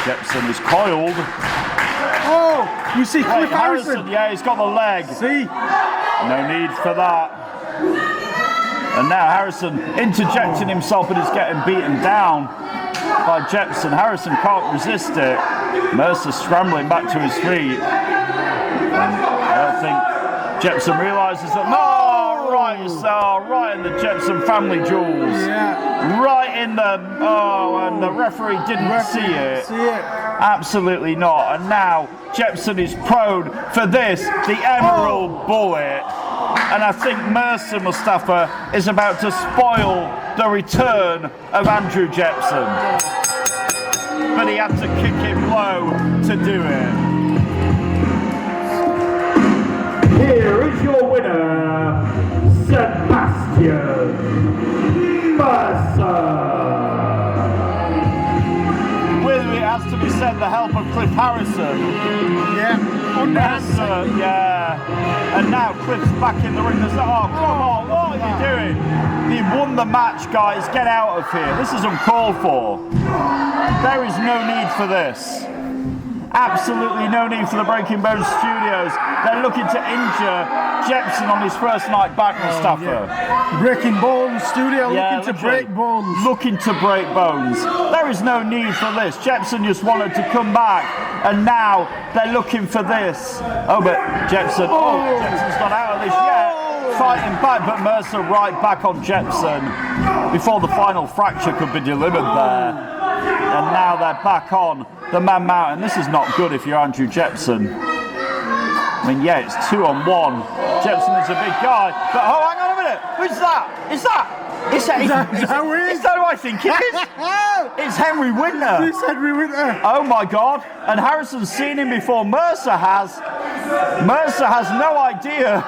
Jepson is coiled. You see Cliff Harrison? Yeah, he's got the leg. See? No need for that. And now Harrison interjecting himself and is getting beaten down by Jepson. Harrison can't resist it. Mercer scrambling back to his feet. And I think Jepson realises that right in the Jepson family jewels. Yeah. Right in the and the referee didn't see it. Absolutely not. And now Jepson is prone for this, the Emerald Bullet. And I think Mercer, Mustafa, is about to spoil the return of Andrew Jepson. But he had to kick him low to do it. Here is your winner, Sebastian Mercer. With it has to be said, the help of Cliff Harrison. Yeah. Mercer, yeah. And now Cliff's back in the ring. Come on, what are you doing? He won the match, guys. Get out of here. This is uncalled for. There is no need for this. Absolutely no need for the Breaking Bones Studios. They're looking to injure Jepson on his first night back, Mustafa. Yeah. Breaking Bones Studio, looking to break bones. Looking to break bones. There is no need for this. Jepson just wanted to come back, and now they're looking for this. But Jepson's not out of this yet. Fighting back, but Mercer right back on Jepson before the final fracture could be delivered there. And now they're back on the Man Mountain. This is not good if you're Andrew Jepson. I mean, yeah, it's 2-on-1. Jepson is a big guy, but hang on a minute. Who's that? Is that who I think it is? It's Henry Winter. It's Henry Winter. Oh my God! And Harrison's seen him before. Mercer has no idea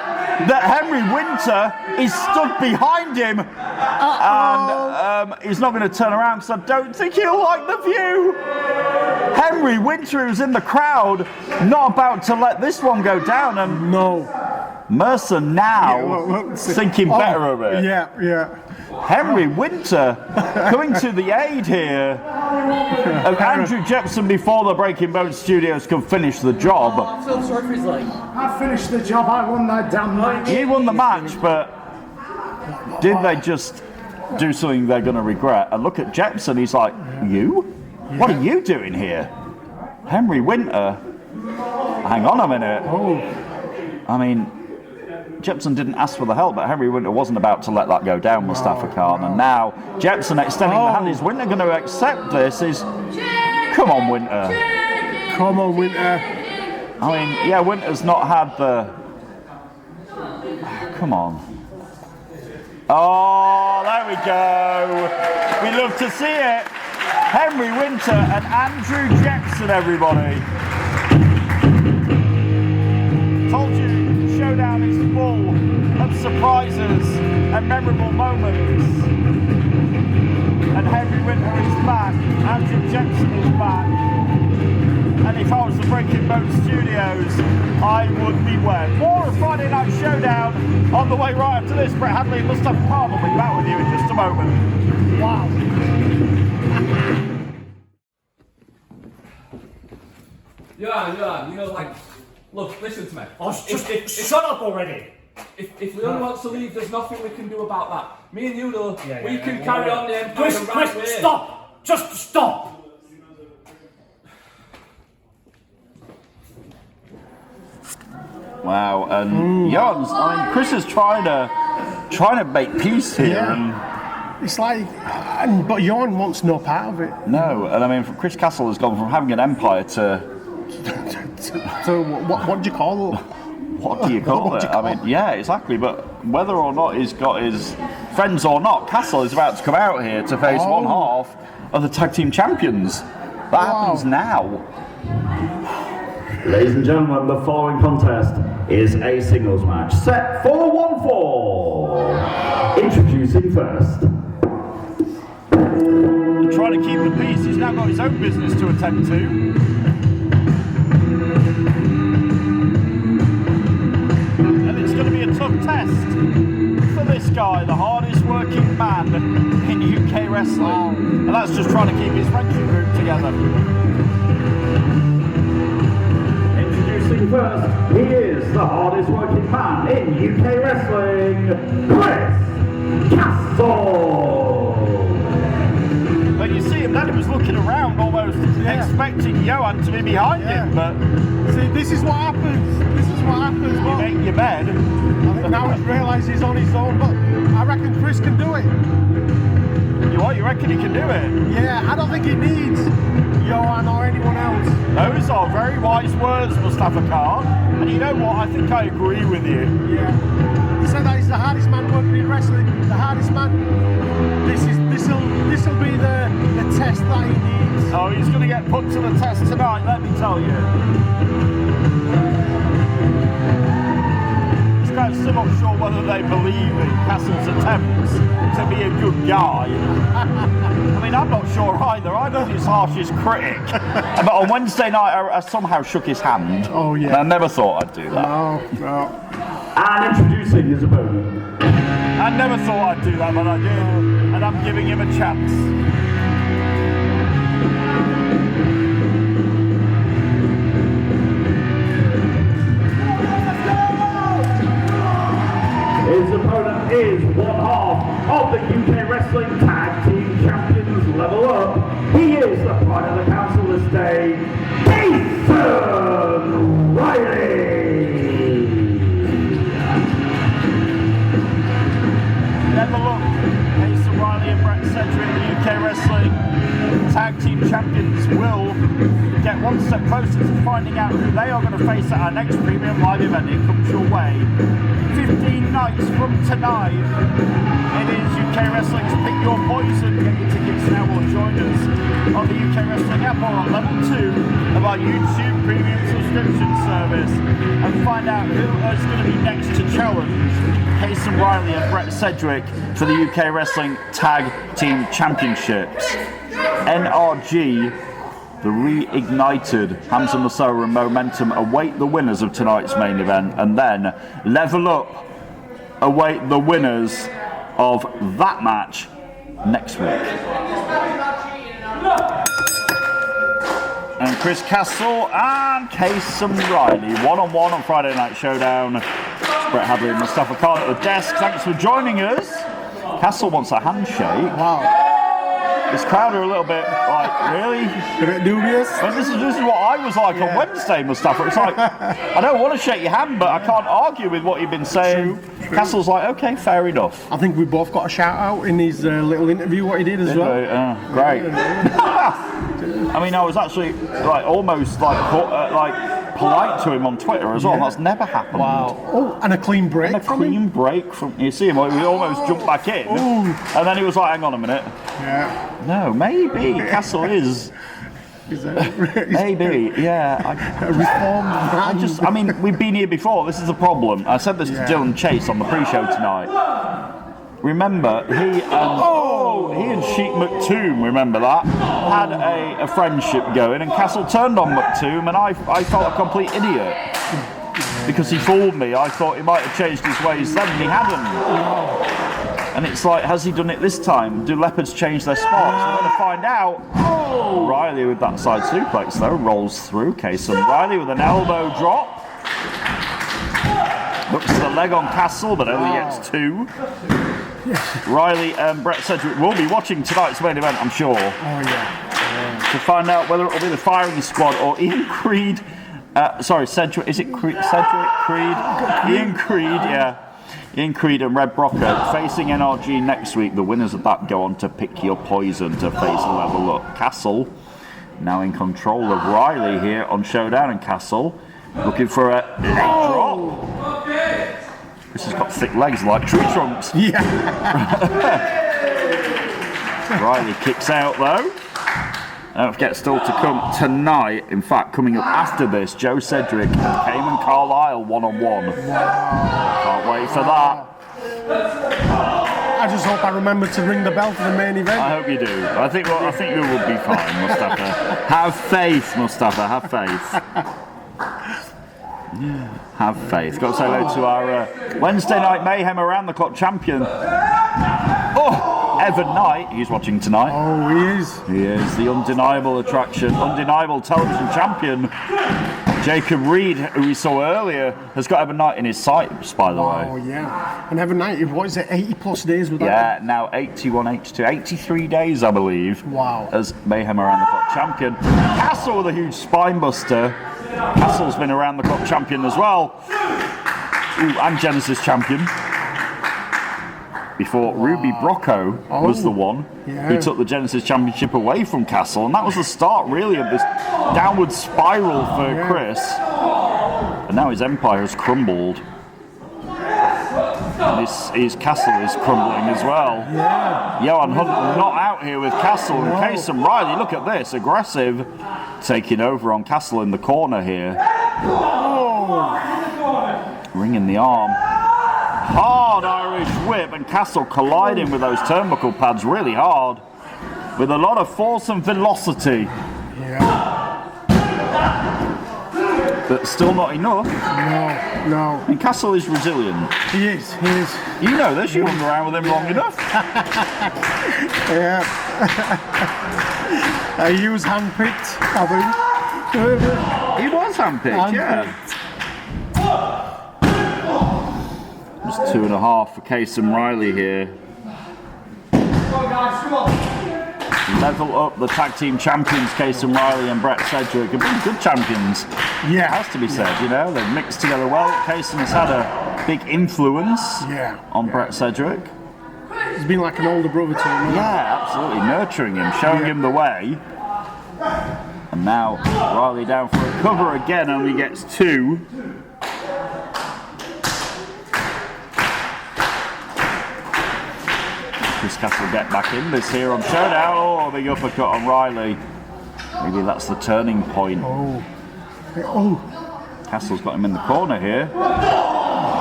that Henry Winter is stood behind him, and he's not going to turn around because I don't think he'll like the view. Henry Winter, who's in the crowd, not about to let this one go down, and Mercer now thinking better of it. Yeah. Henry Winter coming to the aid here of Andrew Jepson before the Breaking Bones Studios can finish the job. I feel sorry for his leg. I finished the job, I won that damn match. He won the match, but did they just do something they're going to regret? And look at Jepson, he's like, you? What are you doing here? Henry Winter? Hang on a minute. I mean, Jepson didn't ask for the help, but Henry Winter wasn't about to let that go down, Mustafa Khan. And now Jepson extending the hand. Is Winter going to accept this? Come on, Winter. Come on, Winter. I mean, yeah, Winter's not had the... Come on. Oh, there we go. We love to see it. Henry Winter and Andrew Jepson, everybody. Told you, Showdown is full of surprises and memorable moments. And Henry Winter is back. Andrew Jepson is back. And if I was the Breaking Bones Studios, I would be where? More of Friday Night Showdown on the way right after this. Brett Hadley and Mustafa Khan will be back with you in just a moment. Wow. Yeah, you know, like, look, listen to me. Oh, shut up already. If Leon wants to leave, there's nothing we can do about that. Me and you, though, we can carry on the Empire the right way. Chris, stop! Just stop! Wow, and John's, I mean, Chris is trying to make peace here, and it's like, but Jorn wants no part of it. No, and I mean, Chris Castle has gone from having an empire to what do you call it? What do you call it? I mean, yeah, exactly. But whether or not he's got his friends or not, Castle is about to come out here to face one half of the tag team champions. That happens now. Ladies and gentlemen, the following contest is a singles match set for 1 fall. Introducing first. Trying to keep the peace, he's now got his own business to attend to. And it's going to be a tough test for this guy, the hardest working man in UK wrestling. And that's just trying to keep his friendship group together. First, he is the hardest working man in UK wrestling, Chris Castle. But you see him then, he was looking around almost expecting Johan to be behind him, but... See, this is what happens. You make your bed. I think now he's realised he's on his own, but I reckon Chris can do it. You reckon he can do it? Yeah, I don't think he needs Johan or anyone else. Those are very wise words, Mustafa Khan. And you know what? I think I agree with you. Yeah. He said that he's the hardest man working in wrestling. The hardest man. This'll be the test that he needs. Oh, he's going to get put to the test tonight, let me tell you. These guys still not sure whether they believe in Castle's attempts to be a good guy. I mean, I'm not sure either. I was his harshest critic. But on Wednesday night, I somehow shook his hand. Oh, yeah. And I never thought I'd do that. No. And introducing his opponent. I never thought I'd do that, but I did. And I'm giving him a chance. His opponent is one half of the UK Wrestling Tag Team Champions Level Up. He is the pride of the council this day, Jason Riley. Never look, Jason Riley and Brett Sedgwick, UK Wrestling Tag Team Champions, will get one step closer to finding out who they are going to face at our next premium live event. It comes your way 15 nights from tonight. It is UK Wrestling's Pick Your Poison. Get your tickets now or join us on the UK Wrestling app or on level 2 of our YouTube premium subscription service and find out who is going to be next to challenge Kason Riley and Brett Sedgwick for the UK Wrestling Tag Team Championships. NRG, the reignited Hamza Musawa and Momentum await the winners of tonight's main event, and then Level Up await the winners of that match next week. And Chris Castle and Kason Riley one-on-one on Friday Night Showdown. Brett Hadley and Mustafa Khan at the desk. Thanks for joining us. Castle wants a handshake. Wow. This crowd are a little bit like, really? A bit dubious. And this is what I was like on Wednesday, Mustafa. It's like, I don't want to shake your hand, but I can't argue with what you've been saying. True. Castle's like, okay, fair enough. I think we both got a shout out in his little interview what he did as well. Great. I mean, I was actually like almost like polite to him on Twitter as well. That's never happened. Wow. Oh, and a clean break. And a clean break from you see him. We almost jumped back in, and then he was like, "Hang on a minute." Yeah. No, maybe Castle is. Maybe, yeah. A reformed man. I mean, we've been here before. This is the problem. I said this to Dylan Chase on the pre-show tonight. Remember, he and Sheik Maktoum, remember that, had a friendship going, and Castle turned on Maktoum, and I felt a complete idiot. Because he fooled me. I thought he might have changed his ways then, and he hadn't. And it's like, has he done it this time? Do leopards change their spots? We're going to find out. Riley with that side suplex, though, rolls through. Kason Riley with an elbow drop. Looks to the leg on Castle, but only gets 2. Riley and Brett Sedgwick will be watching tonight's main event, I'm sure. To find out whether it will be the firing squad or Ian Creed. Cedric. Is it Cedric Creed? Ian Creed, yeah. Ian Creed and Red Brocco facing NRG next week. The winners of that go on to Pick Your Poison to face Level Up. Castle now in control of Riley here on Showdown, and Castle looking for a leg drop. This has got thick legs like tree trunks. Yeah. Riley kicks out though. Don't forget, still to come tonight, in fact, coming up after this, Joe Cedric and Cayman Carlisle one-on-one. Can't wait for that. I just hope I remember to ring the bell for the main event. I hope you do. I think you will be fine, Mustafa. Have faith, Mustafa, have faith. Have faith. Got to say hello to our Wednesday Night Mayhem Around the Clock champion. Evan Knight, he's watching tonight. Oh, he is. He is the undeniable attraction, undeniable television champion. Jacob Reed, who we saw earlier, has got Evan Knight in his sights, by the way. Oh, yeah. And Evan Knight, what is it, 80 plus days with that? Yeah, now 81, 82, 83 days, I believe. Wow. As Mayhem Around the Clock champion. Castle with a huge spine buster. Castle's been Around the Clock champion as well. And Genesis champion. Before Ruby Brocco was the one who took the Genesis Championship away from Castle, and that was the start really of this downward spiral for Chris. And now his empire has crumbled. And his Castle is crumbling as well. Johan Hunt not out here with Castle and Kason Riley. Look at this, aggressive, taking over on Castle in the corner here. Ringing the arm. Hard Irish whip, and Castle colliding with those turnbuckle pads really hard, with a lot of force and velocity. But still not enough. No. And Castle is resilient. He is. You know this, you hung around with him long enough. He was handpicked, I think. He was handpicked, yeah. Just 2.5 for Kason Riley here. Level Up, the tag team champions, Kason Riley and Brett Sedgwick, have been good champions. Yeah. Has to be said, you know, they've mixed together well. Kason has had a big influence on Brett Sedgwick. He's been like an older brother to him. Yeah, absolutely, nurturing him, showing him the way. And now Riley down for a cover again, only gets 2. Chris Castle get back in this here on Showdown. Oh, big uppercut on Riley. Maybe that's the turning point. Castle's got him in the corner here.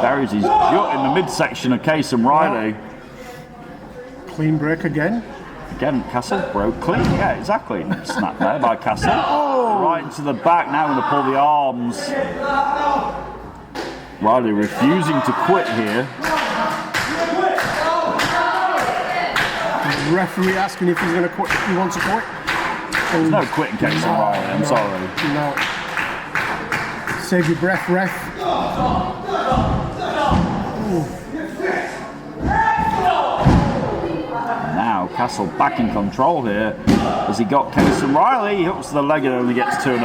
Buries his gut in the midsection of Case and Riley. Clean break again. Again, Castle broke clean. Yeah, exactly. Snap there by Castle. Right into the back. Now going to pull the arms. Riley refusing to quit here. The referee asking if he's going to quit. He wants to quit. There's no quitting Case and Riley. I'm sorry. No. Save your breath, ref. Now Castle back in control here as he got Case and Riley. He hooks the leg and only gets 2.5.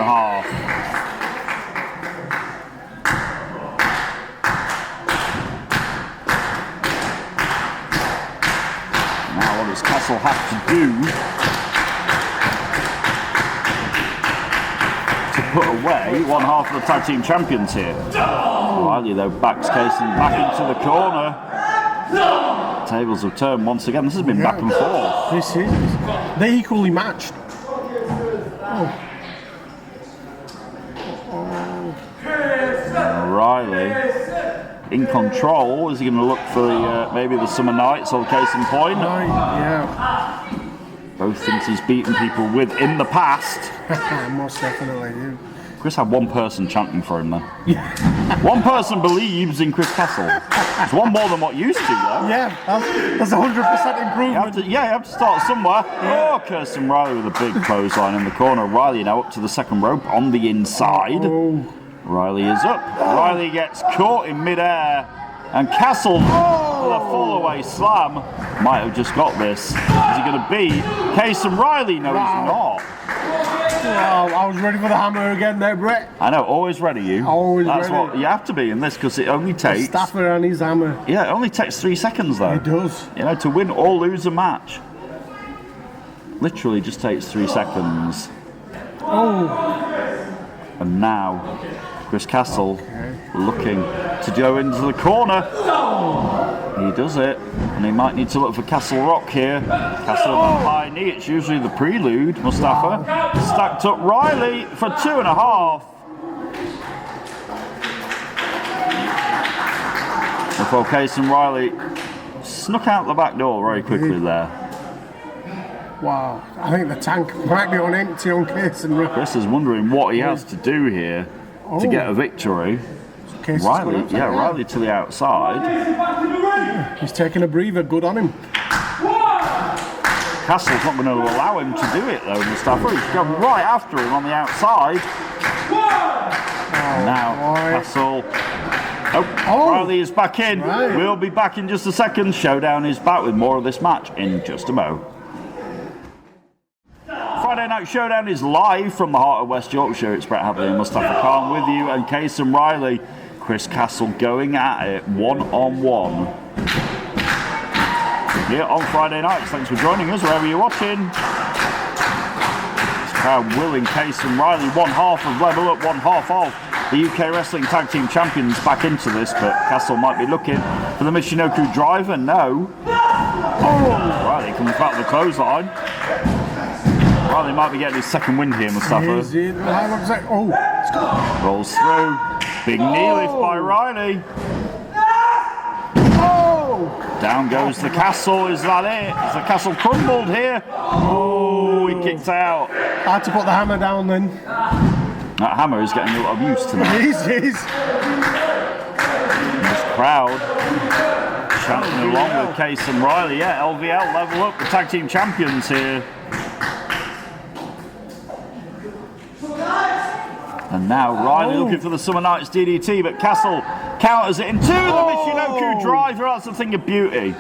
Now what does Castle have to do to put away one half of the tag team champions here? Riley though backs Case and back into the corner. Tables have turned once again. This has been back and forth. This is. They're equally matched. Riley in control. Is he going to look for the maybe the Summer Nights or the Case in Point? Yeah. Both things he's beaten people with in the past. Most definitely. Yeah. Chris had one person chanting for him then. One person believes in Chris Castle. It's one more than what used to, though. Yeah, that's 100% improvement. You have to start somewhere. Oh, Kirsten Riley with a big clothesline in the corner. Riley now up to the second rope on the inside. Riley is up. Riley gets caught in midair. And Castle with a fall away slam. Might have just got this. Is he going to beat Case and Riley? No, he's not. Wow, I was ready for the hammer again there, Brett. I know, always ready, you. Always That's ready. what you have to be in this because it only takes. Stafford and his hammer. Yeah, it only takes 3 seconds though. It does. You know, to win or lose a match. Literally just takes 3 seconds. And now, Chris Castle looking to go into the corner. He does it, and he might need to look for Castle Rock here. Castle on high knee, it's usually the prelude. Mustafa stacked up Riley for 2.5. Before Case and Riley snuck out the back door very quickly there. Wow, I think the tank might be on empty on Case and Riley. Chris is wondering what he has to do here to get a victory. Riley, Riley to the outside. He's taking a breather, good on him. Castle's not going to allow him to do it though, Mustafa. He's going right after him on the outside. Now, Castle. Riley is back in. We'll be back in just a second. Showdown is back with more of this match in just a mo. Friday Night Showdown is live from the heart of West Yorkshire. It's Brett Hadley and Mustafa Khan with you, and Case and Riley. Chris Castle going at it one-on-one here on Friday nights. Thanks for joining us wherever you're watching. This crowd willing Case and Riley, one half of Level Up, one half of the UK Wrestling Tag Team Champions back into this, but Castle might be looking for the Michinoku driver. No. Riley comes back with the clothesline. Riley might be getting his second win here, Mustafa. Rolls through. Big knee lift by Riley. Down goes the Castle. Is that it? Is the Castle crumbled here? Oh, he kicked out. I had to put the hammer down then. That hammer is getting a lot of use tonight. It is. This crowd chanting along with Case and Riley. Yeah, LVL Level Up, the tag team champions here. And now Riley looking for the Summer Nights DDT, but Castle counters it into the Michinoku driver. That's a thing of beauty.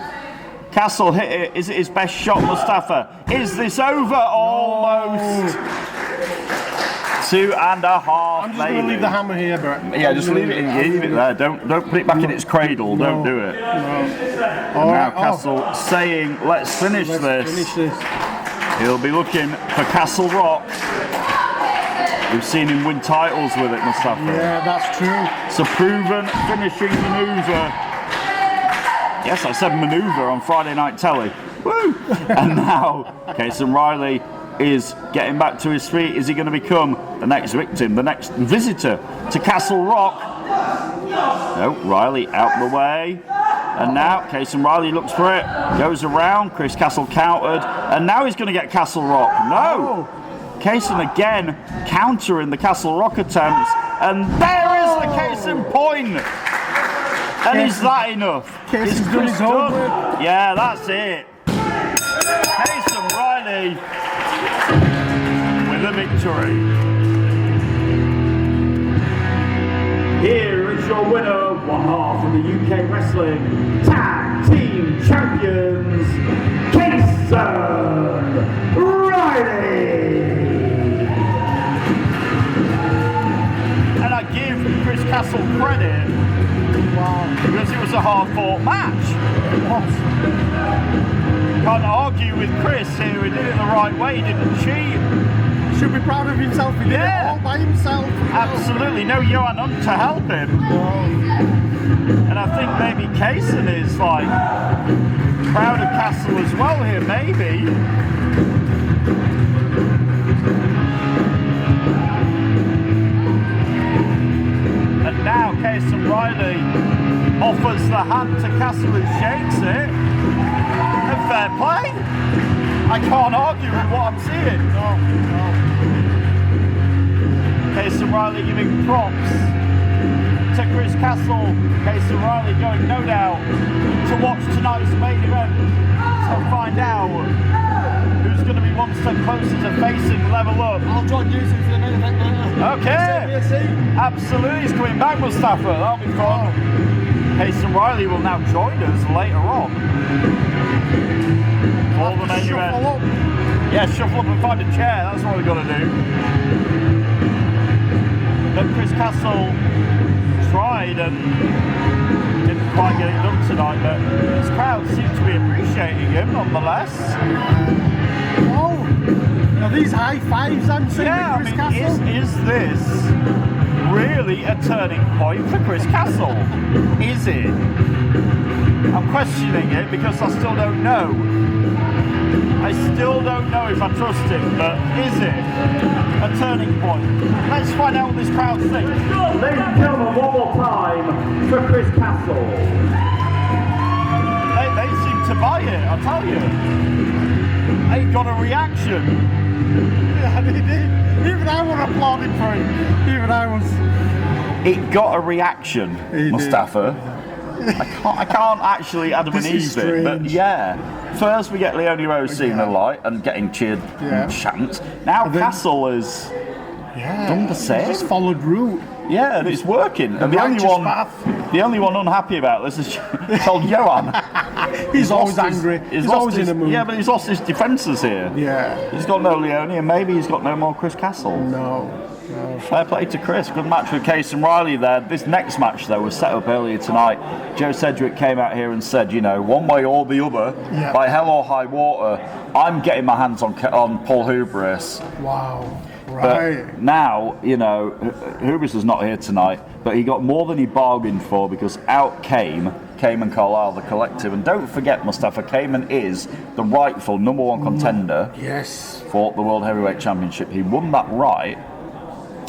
Castle hit it. Is it his best shot, Mustafa? Is this over? Almost. 2.5. I'm just going to leave the hammer here, Brett. Yeah, just leave it there. Don't put it back in its cradle. Don't do it. And now Castle saying, let's finish this. Finish this. He'll be looking for Castle Rock. We've seen him win titles with it, Mustafa. Yeah, that's true. It's a proven finishing manoeuvre. Yes, I said manoeuvre on Friday Night Telly. Woo! And now, Cason Riley is getting back to his feet. Is he going to become the next victim, the next visitor to Castle Rock? No, Riley out the way. And now Cason Riley looks for it, goes around, Chris Castle countered, and now he's going to get Castle Rock. No! Cason again countering the Castle Rock attempts, and there is the case in point. And is that enough? Is Chris done? Yeah, that's it. Cason Riley with a victory. Here is your winner, one half of the UK Wrestling Tag Team Champions, Cason Riley. And I give Chris Castle credit because it was a hard-fought match. Can't argue with Chris here. He did it the right way. He didn't cheat. Should be proud of himself. He did it all by himself. Absolutely. No Johan Hunt to help him. And I think maybe Cason is like proud of Castle as well here, maybe. And now Cason Riley offers the hand to Castle who shakes it. And fair play. I can't argue with what I'm seeing. Cason Riley giving props to Chris Castle. Cason Riley going no doubt to watch tonight's main event to find out who's going to be one step closer to facing Level Up. I'll join you for the main event later. Okay. Absolutely, he's coming back, Mustafa. That'll be fun. Cason Riley will now join us later on. For the main event. Up. Yeah, shuffle up and find a chair. That's what we've got to do. But Chris Castle tried and didn't quite get it done tonight, but his crowd seems to be appreciating him nonetheless. Oh, now these high fives I'm seeing with Chris Castle. Is this really a turning point for Chris Castle? Is it? I'm questioning it because I still don't know. I still don't know if I trust him, but is it a turning point? Let's find out what this crowd thinks. Ladies and gentlemen, one more time for Chris Castle. They seem to buy it, I'll tell you. They got a reaction. Yeah, they did. Even I was applauding for it. Even I was. It got a reaction, Mustafa. I can't actually Adam and Eve it, but yeah. First we get Leonie Rose seeing the light and getting cheered and chants. Now Castle has done the same. Just followed route. Yeah, and it's working. And the only one unhappy about this is old Johan. He's always angry. He's always in a mood. Yeah, but he's lost his defences here. Yeah. He's got no Leonie, and maybe he's got no more Chris Castle. No. Fair play to Chris. Good match with Cason Riley there. This next match, though, was set up earlier tonight. Joe Sedgwick came out here and said, you know, one way or the other, by hell or high water, I'm getting my hands on Paul Hubris. Wow. Right. But now, you know, Hubris is not here tonight, but he got more than he bargained for because out came Cayman Carlisle, the collective. And don't forget, Mustafa, Cayman is the rightful number one contender for the World Heavyweight Championship. He won that right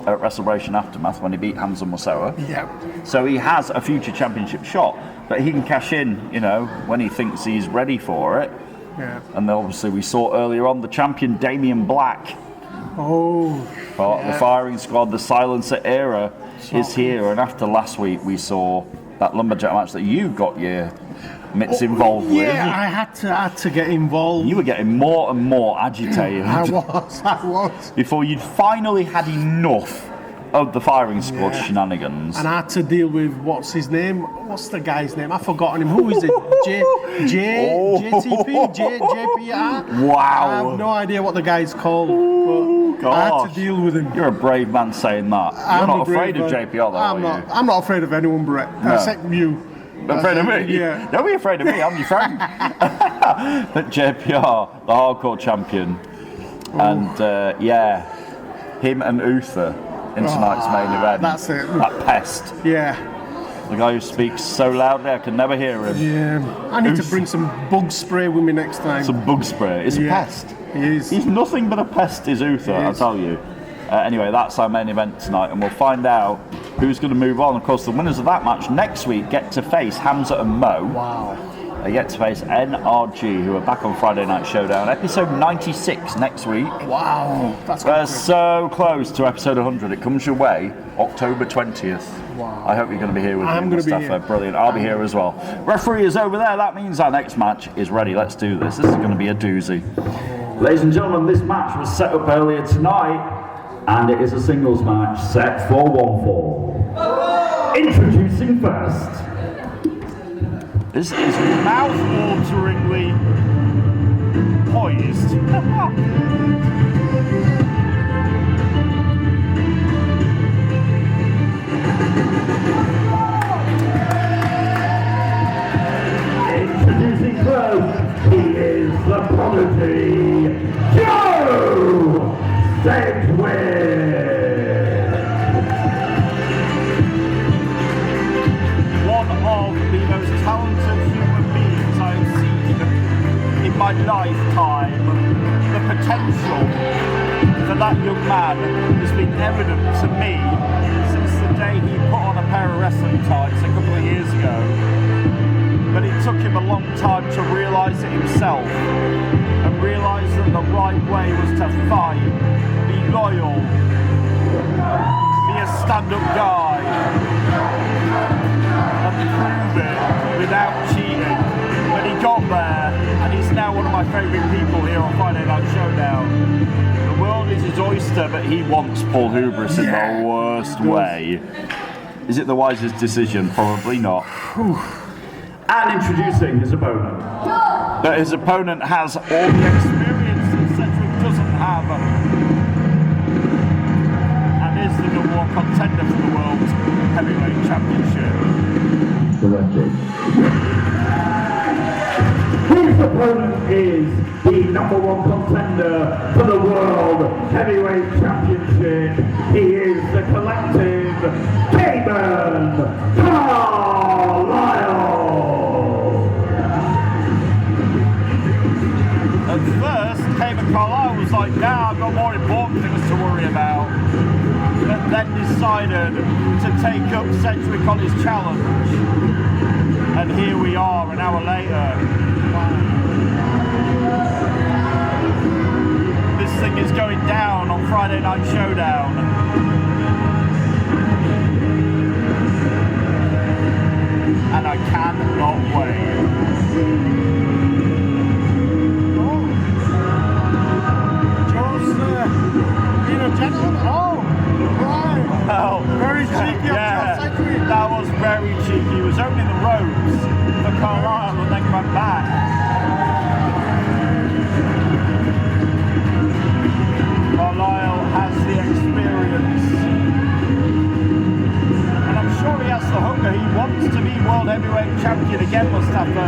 at WrestleBration Aftermath when he beat Hamza Musawa. Yeah. So he has a future championship shot, but he can cash in, you know, when he thinks he's ready for it. Yeah. And then obviously we saw earlier on the champion Damian Black. The firing squad, the silencer era is here, and after last week we saw that lumberjack match that you got your mitts involved with. Yeah, I had to get involved. You were getting more and more agitated. I was. Before you'd finally had enough of the firing squad shenanigans. And I had to deal with, what's his name? What's the guy's name? I've forgotten him. Who is it? JTP? JPR? Wow. I have no idea what the guy's called. But I had to deal with him. You're a brave man saying that. You're not afraid of JPR though, are you? I'm not afraid of anyone, Brett. No. Except you. Afraid of me? Yeah. Don't be afraid of me, I'm your friend. But JPR, the hardcore champion. And him and Uther in tonight's main event. That's it. That pest. Yeah. The guy who speaks so loudly I can never hear him. Yeah. I need to bring some bug spray with me next time. Some bug spray. It's a pest. He is. He's nothing but a pest, is Uther, I'll tell you. Anyway, that's our main event tonight, and we'll find out who's going to move on. Of course, the winners of that match next week get to face Hamza and Mo. Wow. They get to face NRG, who are back on Friday Night Showdown. Episode 96 next week. Wow. That's We're so close to episode 100. It comes your way October 20th. Wow. I hope you're going to be here with me. I'm going to be here. Brilliant. I'll be here as well. Referee is over there. That means our next match is ready. Let's do this. This is going to be a doozy. Ladies and gentlemen, this match was set up earlier tonight, and it is a singles match set for 1-4. Introducing first. This is mouth-wateringly poised. Introducing first, he is the prodigy, Joe Sedgwick. One of the most talented human beings I've seen in my lifetime. The potential for that young man has been evident to me since the day he put on a pair of wrestling tights a couple of years ago. But it took him a long time to realise it himself and realise that the right way was to fight, be loyal, be a stand-up guy, and prove it without cheating. But he got there, and he's now one of my favourite people here on Friday Night Showdown. The world is his oyster, but he wants Paul Hubris in the worst way. Is it the wisest decision? Probably not. And introducing his opponent. But his opponent has all the experience that Cedric doesn't have. And is the number one contender for the World Heavyweight Championship. His opponent is the number one contender for the World Heavyweight Championship. He is the collective Cayman Carlisle. At first, Cayman Carlisle was like, nah, I've got more important things to worry about. But then decided to take up Cedric on his challenge. And here we are, an hour later. This thing is going down on Friday Night Showdown. And I cannot wait. Well, very cheeky. That was very cheeky. He was opening the ropes for Carlisle and then went back. Carlisle has the experience. And I'm sure he has the hunger. He wants to be World Heavyweight Champion again, Mustafa.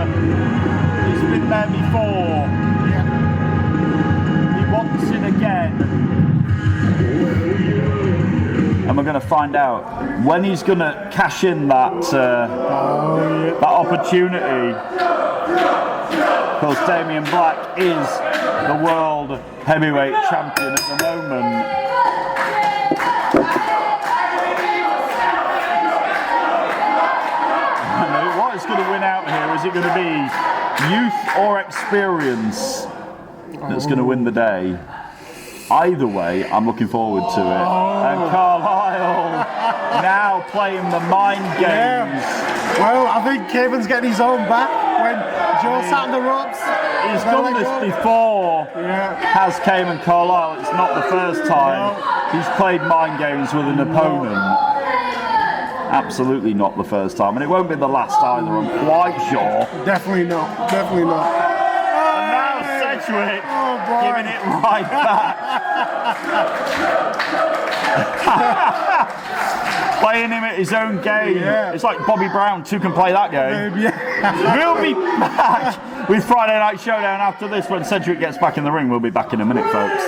He's been there before. He wants it again. And we're going to find out when he's going to cash in that that opportunity. Because Damien Black is the World Heavyweight Champion at the moment. What is going to win out here? Is it going to be youth or experience that's going to win the day? Either way, I'm looking forward to it. And Carlisle now playing the mind games. Yeah. Well, I think Caven's getting his own back when Joe sat on the ropes. He's done this before, has Cayman Carlisle. It's not the first time. He's played mind games with an opponent. Absolutely not the first time. And it won't be the last either, I'm quite sure. Definitely not. Definitely not. Sedgwick giving it right back. Playing him at his own game. Yeah. It's like Bobby Brown, two can play that game. We'll be back with Friday Night Showdown after this when Cedric gets back in the ring. We'll be back in a minute, folks.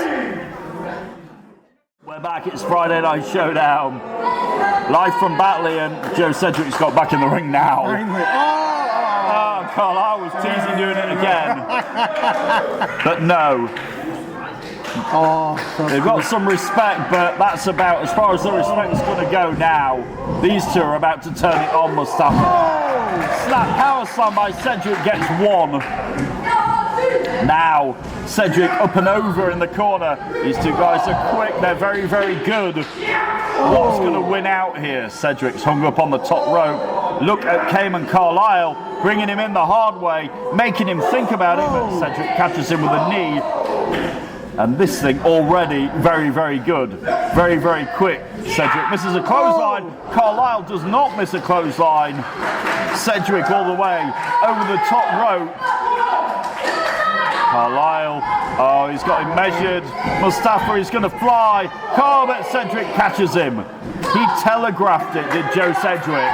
We're back. It's Friday Night Showdown. Live from Batley, and Joe Sedgwick's got back in the ring now. Oh, Carlisle was teasing doing it again. But no. They've got some respect, but that's about as far as the respect is going to go now. These two are about to turn it on, Mustafa. Snap power slam by Cedric gets one. Now, Cedric up and over in the corner. These two guys are quick, they're very, very good. What's going to win out here? Cedric's hung up on the top rope. Look at Cayman Carlisle, bringing him in the hard way, making him think about it, but Cedric catches him with a knee. And this thing already very, very good. Very, very quick. Cedric misses a clothesline. Carlisle does not miss a clothesline. Cedric all the way over the top rope. Carlisle, oh, he's got him measured. Mustafa is going to fly. But Cedric catches him. He telegraphed it, did Joe Sedgwick.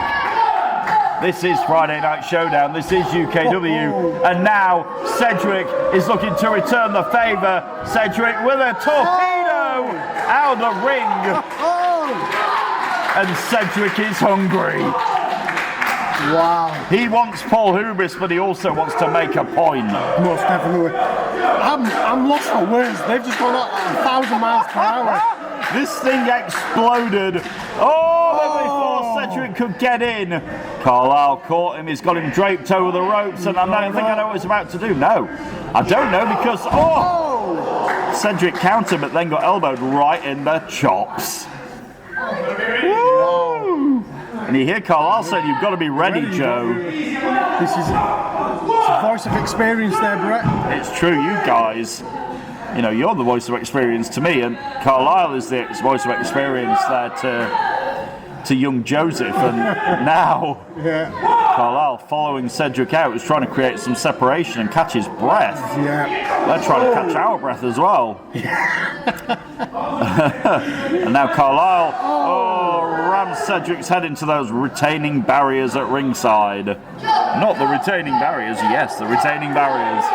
This is Friday Night Showdown. This is UKW. And now Cedric is looking to return the favour. Cedric with a torpedo out of the ring. And Cedric is hungry. Wow. He wants Paul Hubris, but he also wants to make a point. Most definitely. I'm lost for words. They've just gone at 1,000 miles per hour. This thing exploded. Before Cedric could get in. Carlisle caught him. He's got him draped over the ropes, and I don't think I know what he's about to do. No, I don't know because Cedric countered, but then got elbowed right in the chops. Woo! And you hear Carlisle saying, "You've got to be ready, Joe." This is a voice of experience there, Brett. It's true, you guys. You know, you're the voice of experience to me, and Carlisle is the voice of experience there to young Joseph. And now Carlisle, following Cedric out, is trying to create some separation and catch his breath. They're trying to catch our breath as well. And now Carlisle rams Cedric's head into those retaining barriers at ringside. Not the retaining barriers, yes, the retaining barriers.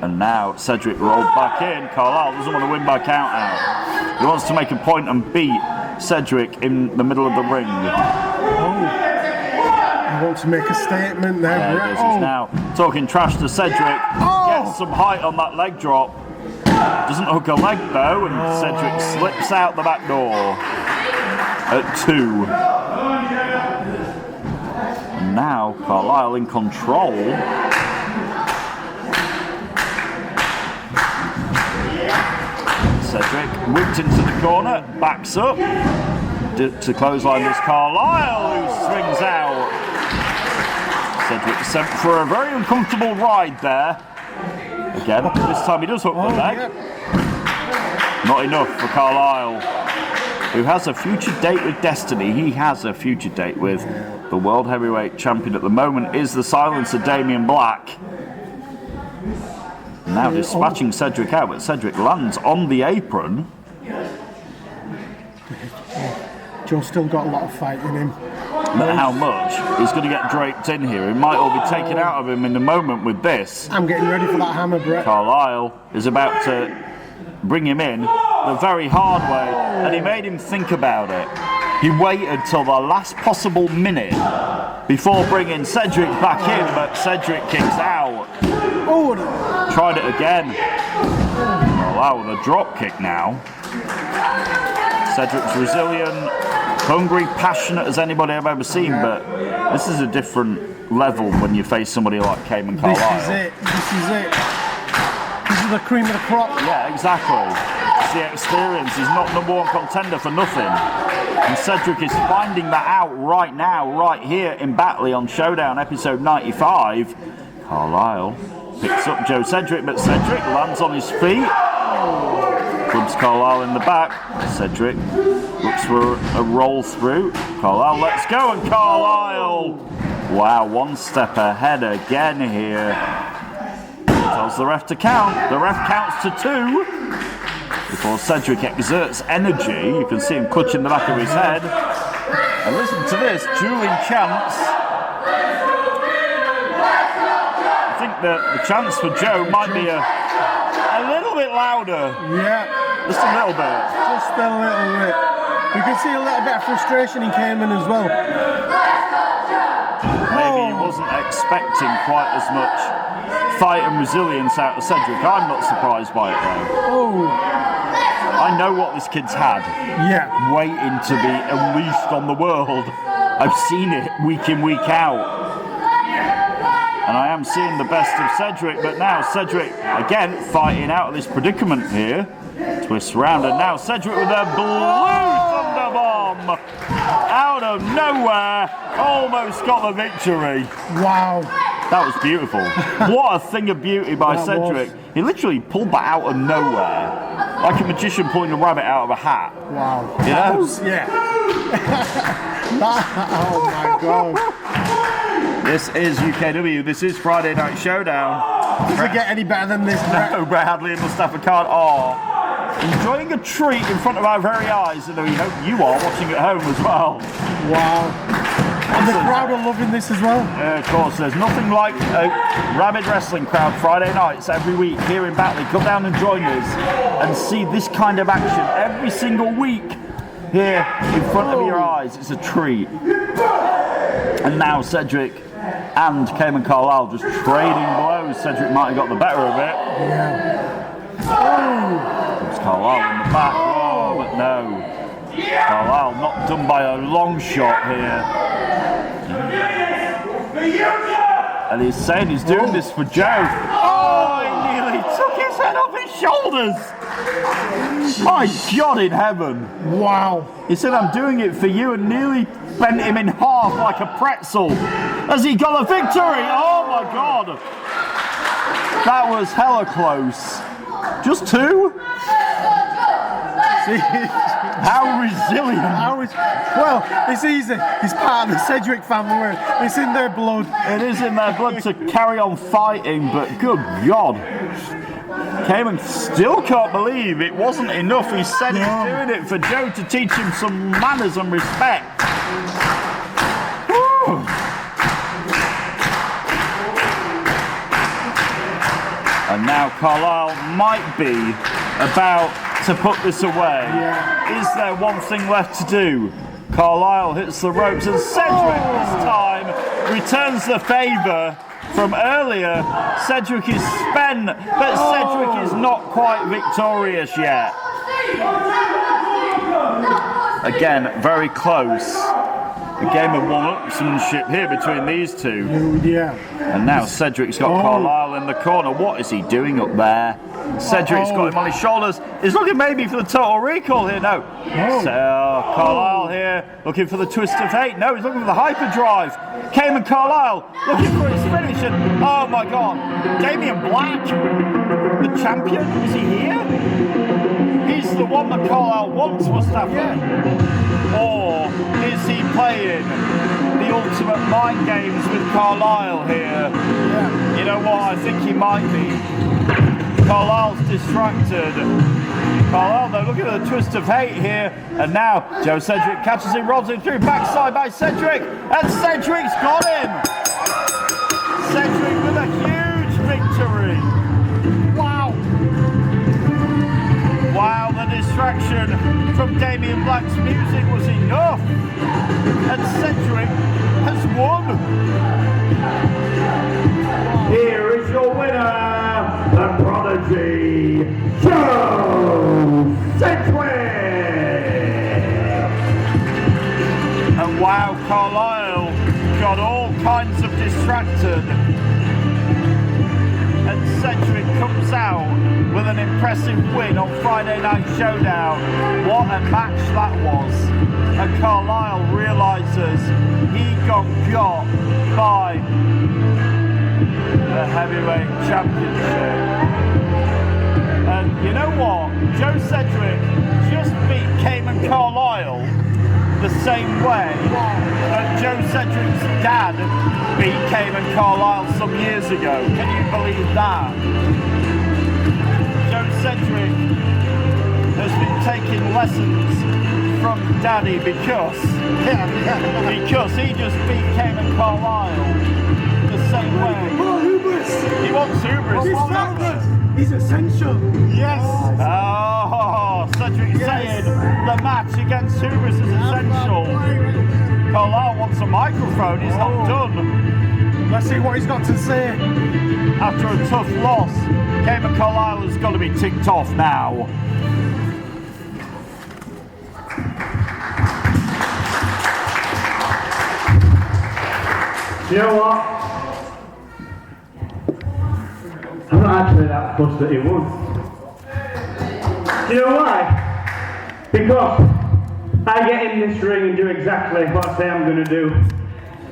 And now Cedric rolled back in. Carlisle doesn't want to win by count out. He wants to make a point and beat Cedric in the middle of the ring. He wants to make a statement there, Brett. He's now talking trash to Cedric. Gets some height on that leg drop. Doesn't hook a leg though, and Cedric slips out the back door at 2. And now Carlisle in control. Cedric whipped into the corner, backs up. To clothesline is Carlisle, who swings out. Cedric sent for a very uncomfortable ride there. Again, this time he does hook the leg. Not enough for Carlisle, who has a future date with Destiny. He has a future date with the World Heavyweight Champion at the moment, is the silencer Damien Black. Now dispatching Cedric out, but Cedric lands on the apron. Joe's still got a lot of fight in him. But how much? He's going to get draped in here. It might all be taken out of him in a moment with this. I'm getting ready for that hammer, Brett. Carlisle is about to bring him in the very hard way, and he made him think about it. He waited till the last possible minute before bringing Cedric back in, but Cedric kicks out. Tried it again. Wow, with a drop kick now. Cedric's resilient, hungry, passionate as anybody I've ever seen, but this is a different level when you face somebody like Cayman Carlisle. This is it. This is it. This is the cream of the crop. Yeah, exactly. It's the experience. He's not #1 contender for nothing. And Cedric is finding that out right now, right here in Batley on Showdown episode 95. Carlisle picks up Joe Cedric, but Cedric lands on his feet. Clubs Carlisle in the back. Cedric looks for a roll through. Carlisle lets go, and Carlisle, wow, one step ahead again here. Tells the ref to count. The ref counts to 2 before Cedric exerts energy. You can see him clutching the back of his head. And listen to this, dueling chants. I think the chance for Joe might be a a little bit louder. Yeah. Just a little bit. Just a little bit. You can see a little bit of frustration in Cayman as well. Maybe he wasn't expecting quite as much fight and resilience out of Cedric. I'm not surprised by it though. Oh. I know what this kid's had. Yeah. Waiting to be unleashed on the world. I've seen it week in, week out. And I am seeing the best of Cedric, but now Cedric, again, fighting out of this predicament here. Twists round, and now Cedric with a blue thunder bomb. Out of nowhere, almost got the victory. Wow. That was beautiful. What a thing of beauty by Cedric. He literally pulled that out of nowhere. Like a magician pulling a rabbit out of a hat. Wow. You know? Yeah. Oh my God. This is UKW. This is Friday Night Showdown. Does it get any better than this? No, Brett Hadley and Mustafa Khan are enjoying a treat in front of our very eyes, and we hope you are watching at home as well. Wow. And the crowd are loving this as well. Yeah, of course. There's nothing like a rabid wrestling crowd Friday nights every week here in Batley. Come down and join us and see this kind of action every single week here in front of your eyes. It's a treat. And now Cedric and Cayman Carlisle just trading blows. Cedric might have got the better of it. Yeah. It's Carlisle in the back. Oh, but no. Carlisle not done by a long shot here. And he's saying he's doing this for Joe. Oh, he nearly took his head off his shoulders. My God in heaven. Wow. He said, I'm doing it for you, and nearly bent him in half like a pretzel. Has he got a victory? Oh my God. That was hella close. Just two? How resilient. Well, it's easy. It's part of the Cedric family. It's in their blood. It is in their blood to carry on fighting, but good God. Cayman still can't believe it wasn't enough. He said he was doing it for Joe to teach him some manners and respect. Woo. And now Carlisle might be about to put this away. Is there one thing left to do? Carlisle hits the ropes, and Cedric this time returns the favour from earlier. Cedric is spent, but Cedric is not quite victorious yet. Again, very close. A game of one-upsmanship here between these two. Yeah. And now Cedric's got Carlisle in the corner. What is he doing up there? Cedric's got him on his shoulders. He's looking maybe for the total recall here. No. So Carlisle here looking for the twist of fate. No, he's looking for the hyperdrive. Cayman Carlisle looking for his finish. And oh my God, Damian Black, the champion. Is he here? He's the one that Carlisle wants, Mustafa. Or is he playing the ultimate mind games with Carlisle here? You know what? I think he might be. Carlisle's distracted. Carlisle, though, look at the twist of hate here. And now Joe Cedric catches him, rolls him through, backside by Cedric. And Cedric's got him. Cedric with a huge victory. Wow. Wow, the distraction from Damian Black's music was enough. And Cedric has won. Here is your winner, the prodigy, Joe Cedric. And wow, Carlisle got all kinds of distracted. And Cedric comes out with an impressive win on Friday Night Showdown. What a match that was. And Carlisle realises he got by the heavyweight championship. And you know what? Joe Cedric just beat Cayman Carlisle the same way that Joe Cedric's dad beat Cayman Carlisle some years ago. Can you believe that? Joe Cedric has been taking lessons from Daddy because he just beat Cayman Carlisle the same way. He wants hubris. is essential. Yes. Oh, Cedric saying the match against Hubris is essential. Carlisle wants a microphone. He's not done. Let's see what he's got to say. After a tough loss, Cayman Carlisle has got to be ticked off now. Do you know what? I'm not actually that fussed that he won. Do you know why? Because I get in this ring and do exactly what I say I'm going to do.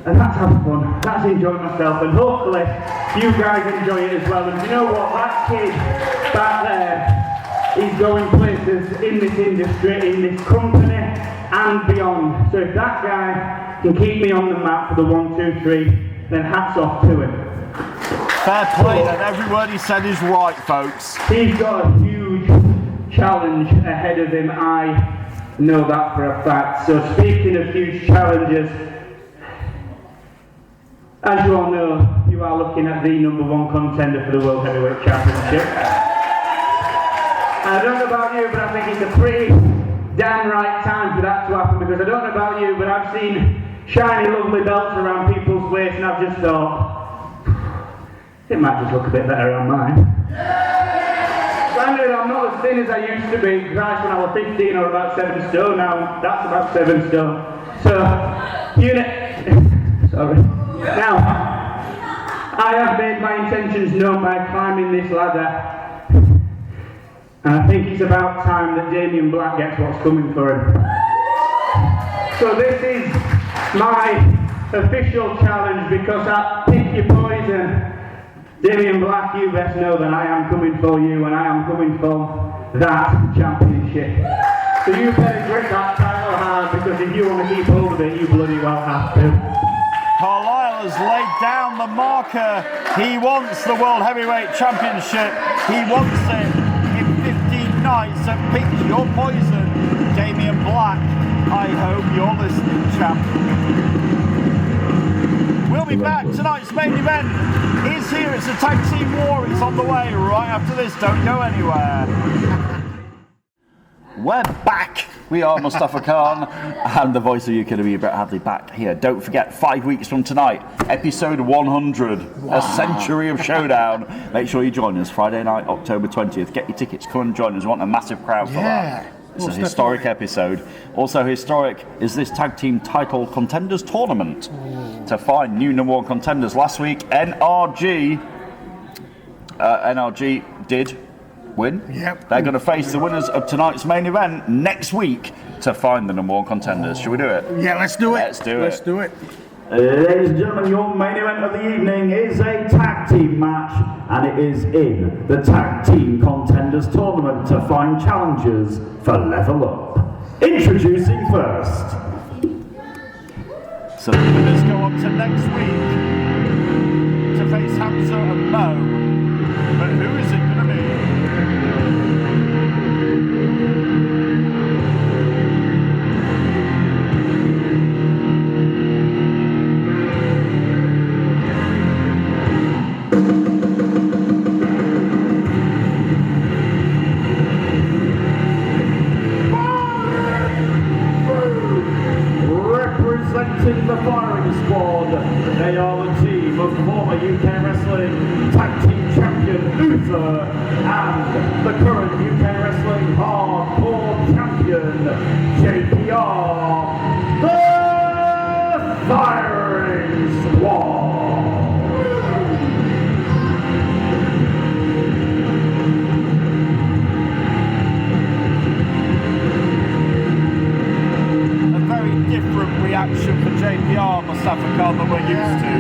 And that's having fun. That's enjoying myself. And hopefully you guys enjoy it as well. And do you know what? That kid back there is going places in this industry, in this company and beyond. So if that guy can keep me on the map for the 1, 2, 3, then hats off to him. Fair play, and every word he said is right, folks. He's got a huge challenge ahead of him, I know that for a fact. So speaking of huge challenges, as you all know, you are looking at the #1 contender for the World Heavyweight Championship. I don't know about you, but I think it's a pretty damn right time for that to happen, because I don't know about you, but I've seen shiny lovely belts around people's waists and I've just thought, it might just look a bit better on mine. Granted, I'm not as thin as I used to be. Christ, when I was 15 or about 7 stone, now that's about 7 stone. So, sorry. Now, I have made my intentions known by climbing this ladder. And I think it's about time that Damien Black gets what's coming for him. So this is my official challenge, because I pick your poison. Damien Black, you best know that I am coming for you, and I am coming for that championship. So you better grip that title hard, because if you want to keep hold of it, you bloody well have to. Carlisle has laid down the marker. He wants the World Heavyweight Championship. He wants it in 15 nights. So pick your poison, Damien Black. I hope you're listening, champ. We'll be back. Tonight's main event is here. It's a tag team war. It's on the way right after this. Don't go anywhere. We're back. We are Mustafa Khan and the voice of UKW, Brett Hadley, back here. Don't forget, 5 weeks from tonight, episode 100, a century of Showdown. Make sure you join us Friday night, October 20th. Get your tickets. Come and join us. We want a massive crowd for that. It's a historic episode. Also historic is this tag team title contenders tournament to find new #1 contenders. Last week, NRG did win. Yep. They're going to face the winners of tonight's main event next week to find the #1 contenders. Shall we do it? Yeah, let's do it. Let's do it. Ladies and gentlemen, your main event of the evening is a tag team match, and it is in the Tag Team Contenders Tournament to find challengers for Level Up. Introducing first. So the winners go on to next week to face Hamza and Mo. But who is it going to be? Representing the firing squad, they are the team of former UK Wrestling Tag Team Champion Uther and the current UK Wrestling Hardcore Champion JPR, the Firing Squad. Different reaction for JPR, Mustafa Khan, than we're used to.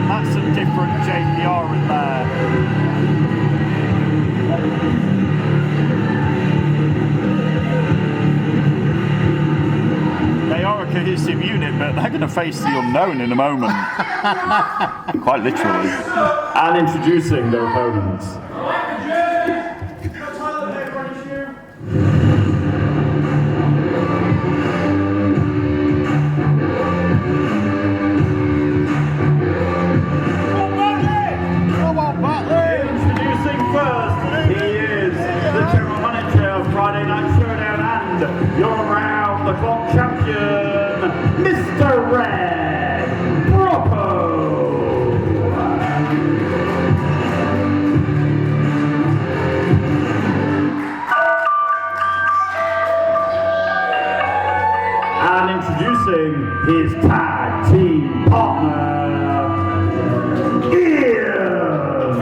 That's a different JPR in there. They are a cohesive unit, but they're going to face the unknown in a moment. Quite literally. And introducing their opponents. Mr. Red Brocco. And introducing his tag team partner, Ian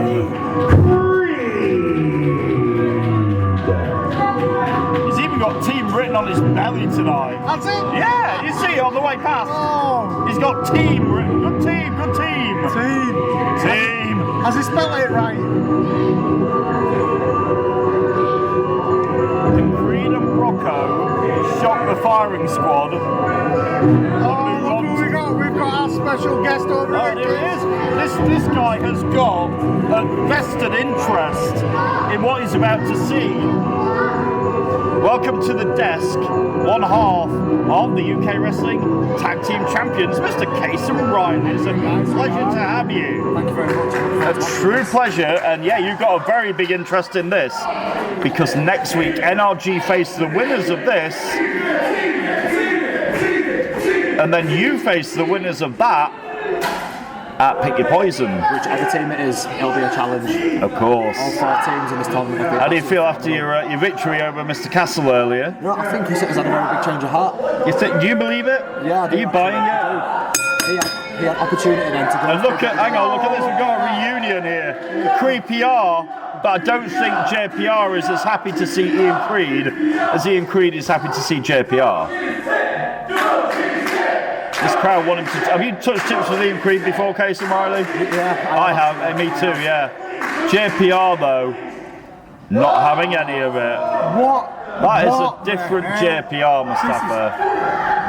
Creed. He's even got team written on his belly tonight. That's it? Yeah, you see it on the way past. Oh. He's got team written. Good team, good team. Team. Has he spelled it right? The Creed and Brocco shock the firing squad. Oh, look who we got. We've got our special guest over Oh, here. there he is. This guy has got a vested interest in what he's about to see. Welcome to the desk, one half of the UK Wrestling Tag Team Champions, Mr. Casey Ryan. It's a pleasure to have you. Thank you very much. A true pleasure, and yeah, you've got a very big interest in this, because next week NRG face the winners of this, and then you face the winners of that at Pick Your Poison. Whichever team it is, it'll be a challenge. Of course. All 4 teams in this tournament. Have been How do you feel after your victory over Mr. Castle earlier? You know, I think he's had a very big change of heart. Do you believe it? Yeah, I do. Are you buying it? He had opportunity then to go. And look at this, we've got a reunion here. The Creed PR, but I don't think JPR is as happy to see Ian Creed as Ian Creed is happy to see JPR. This crowd want him to. Have you touched tips with Ian Creed before, Casey Riley? Yeah, I have. Me too. Yeah. JPR though, not having any of it. What? That is a different JPR, Mustafa.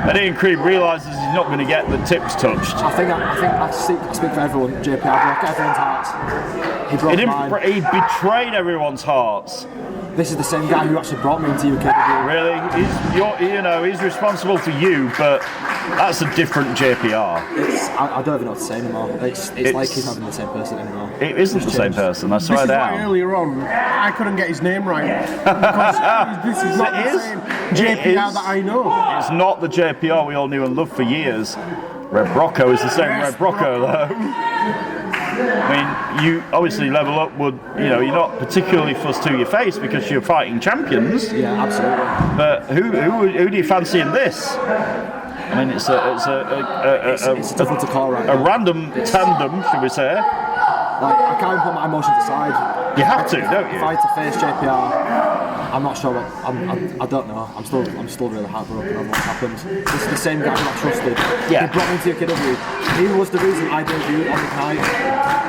And Ian Creed realises he's not going to get the tips touched. I think I speak for everyone. JPR broke everyone's hearts. He betrayed everyone's hearts. This is the same guy who actually brought me into UKW. Really? He's responsible for you, but that's a different JPR. I don't even know what to say anymore. It's like he's not even the same person anymore. It isn't the same person, I swear This is down. why earlier on I couldn't get his name right. Because this is not the same JPR that I know. It's not the JPR we all knew and loved for years. Red Brocco is the same Red Brocco though. I mean, you obviously Level Up would, you're not particularly fussed to your face because you're fighting champions. Yeah, absolutely. But who do you fancy in this? I mean, it's difficult to call right a now. random tandem, should we say? Like, I can't put my emotions aside. You have to, don't you? If I had to face JPR, I'm not sure what. I don't know. I'm still really heartbroken on what happened. This is the same guy who I trusted. Yeah. He brought me to UKW. He was the reason I debuted on the night.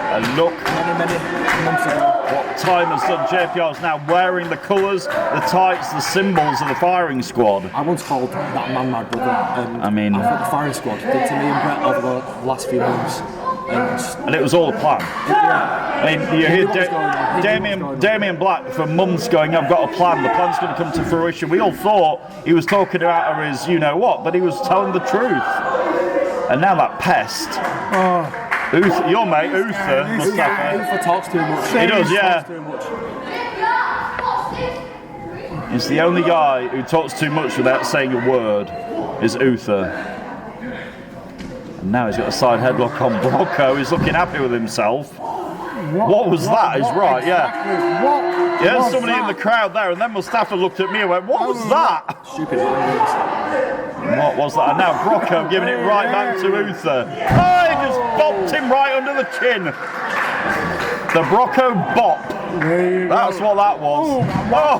And look, many months ago. what time has done. JPR is now wearing the colours, the tights, the symbols of the firing squad. I once called that man my brother, and I mean, what the firing squad did to me and Brett over the last few months. And it was all a plan. Yeah. I mean, you hear Damien Black for months going, I've got a plan, the plan's going to come to fruition. We all thought he was talking out of his you-know-what, but he was telling the truth. And now that pest, your mate, Uther, Mustafa. Uther talks too much. He does, yeah. He's the only guy who talks too much without saying a word, is Uther. And now he's got a side headlock on Brocco. He's looking happy with himself. What was that? He's right, exactly? yeah. There's somebody in the crowd there, and then Mustafa looked at me and went, what was that? Stupid. What was that? And now Brocco giving it right back to Uther. Oh, he just bopped him right under the chin. The Brocco bop. That's what that was.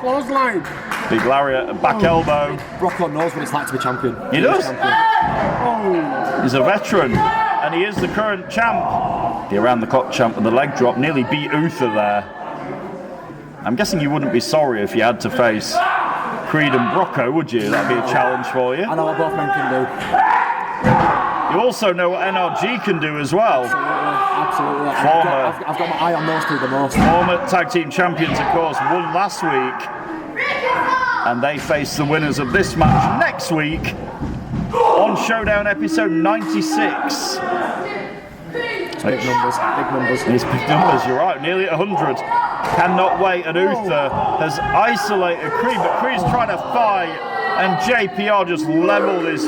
Clothesline. Big lariat, back elbow. Brocco knows what it's like to be champion. He does. He's a veteran, and he is the current champ. The around-the-clock champ with the leg drop nearly beat Uther there. I'm guessing you wouldn't be sorry if you had to face Creed and Brocco, would you? That'd be a challenge for you. I know what both men can do. You also know what NRG can do as well. Absolutely. I've got my eye on those two the most. Former tag team champions, of course, won last week. And they face the winners of this match next week on Showdown episode 96. Big numbers. It's big numbers, you're right, nearly at 100. Cannot wait, and Uther has isolated Creed, but Creed's trying to fight and JPR just levelled his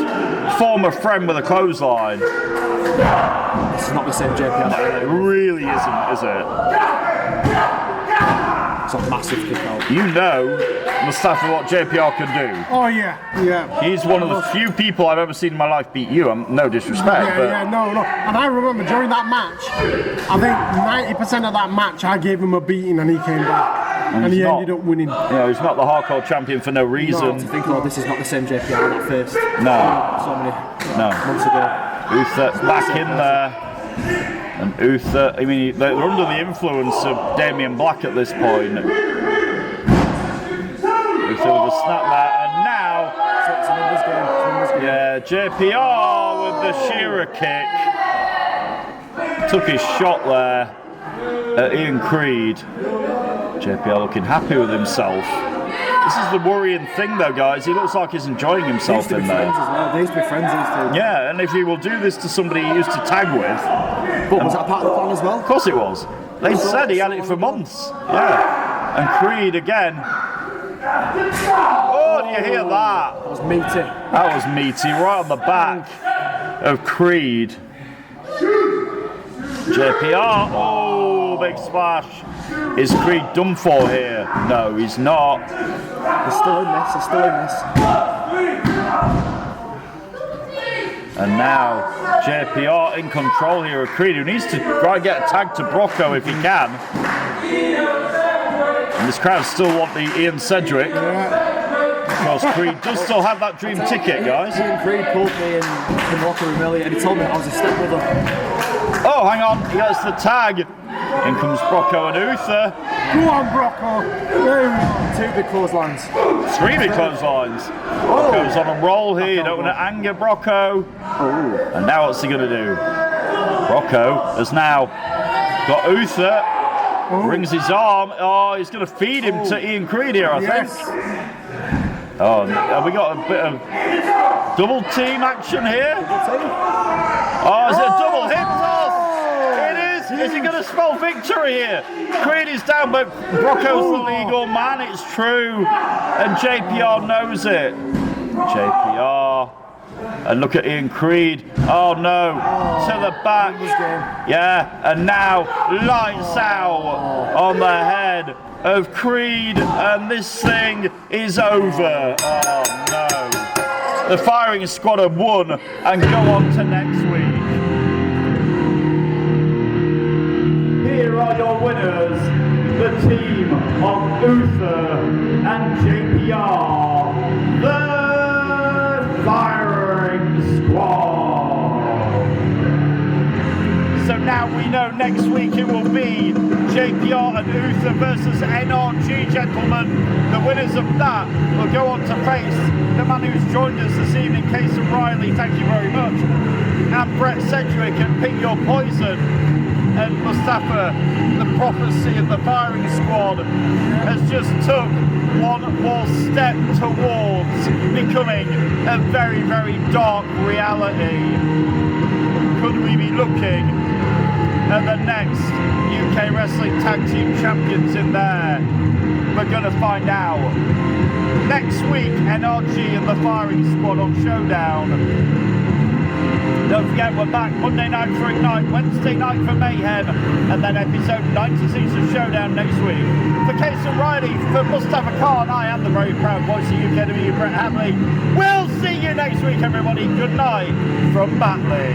former friend with a clothesline. This is not the same JPR. No, it really isn't, is it? It's a massive kick out. You know, Mustafa, what JPR can do. Oh yeah. He's one of the few people I've ever seen in my life beat you. No disrespect, but No. And I remember during that match, I think 90% of that match I gave him a beating and he came back. And he ended up winning. Yeah, he's not the hardcore champion for no reason. No, to think about this is not the same JPR that faced. No. So many months ago. Uther back in there. And Uther, I mean, they're under the influence of Damien Black at this point. Uther with the snapback, and now, It's a numbers game. yeah, JPR with the Shearer kick. Took his shot there at Ian Creed. JPR looking happy with himself. This is the worrying thing though, guys. He looks like he's enjoying himself in there. They used to be friends, these two. Yeah, and if he will do this to somebody he used to tag with... But was that part of the plan as well? Of course it was. They said he had it for months. Yeah. And Creed again. Oh, do you hear that? That was meaty. That was meaty, right on the back of Creed. JPR, oh, big splash. Is Creed done for here? No, he's not. They're still in this. And now JPR in control here of Creed, who needs to try and get a tag to Brocco if he can. And this crowd still want the Ian Sedgwick. Because Creed does still have that dream ticket, guys. Ian Creed pulled me in the locker room earlier and he told me I was a stepbrother. Oh, hang on, he gets the tag. In comes Brocco and Uther. Go on, Brocco. Two big clotheslines. Three big clotheslines. Brocco's on a roll here. You don't want to anger Brocco. And now what's he going to do? Brocco has now got Uther. Brings his arm. Oh, he's going to feed him to Ian Creed here, I think. Oh, have we got a bit of double team action here? Oh, is it a double hip toss? It is. Is he going to spell victory here? Creed is down, but Brocco's the legal man. It's true. And JPR knows it. JPR. And look at Ian Creed. Oh no. To the back. Yeah. And now lights out on the head of Creed. And this thing is over. Oh no. The firing squad have won and go on to next week. Here are your winners, the team of Uther and JPR, the Firing Squad. So now we know next week it will be JPR and Uther versus NRG, gentlemen. The winners of that will go on to face the man who's joined us this evening, Casey Riley, thank you very much, and Brett Sedgwick and Pick Your Poison. And Mustafa, the prophecy of the Firing Squad, has just took one more step towards becoming a very, very dark reality. Could we be looking at the next UK Wrestling Tag Team Champions in there? We're going to find out. Next week, NRG and the Firing Squad on Showdown. Don't forget, we're back Monday night for Ignite, Wednesday night for Mayhem, and then episode 96 of Showdown next week. For Case and Riley, for Mustafa Khan, I am the very proud voice of UKW, Brett Hamley. We'll see you next week, everybody. Good night from Batley.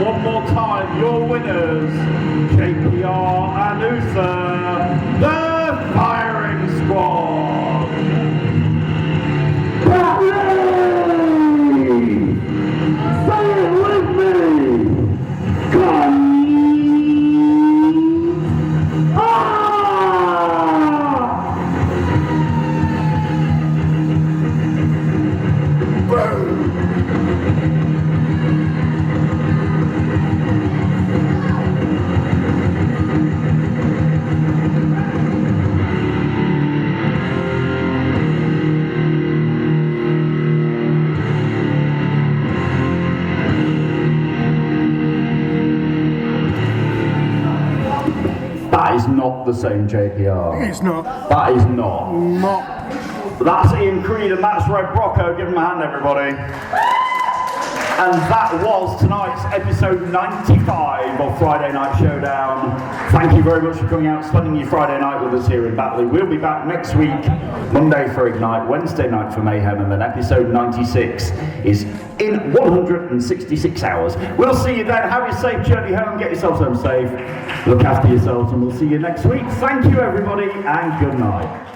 One more time, your winners, JPR and Uther, the Firing Squad. Say it with me! Come! not the same JPR. It's not. That is not. Not. That's Ian Creed and that's Red Brocco. Give them a hand, everybody. And that was tonight's episode 95 of Friday Night Showdown. Thank you very much for coming out, spending your Friday night with us here in Batley. We'll be back next week, Monday for Ignite, Wednesday night for Mayhem, and then episode 96 is in 166 hours. We'll see you then. Have a safe journey home. Get yourselves home safe. Look after yourselves, and we'll see you next week. Thank you, everybody, and good night.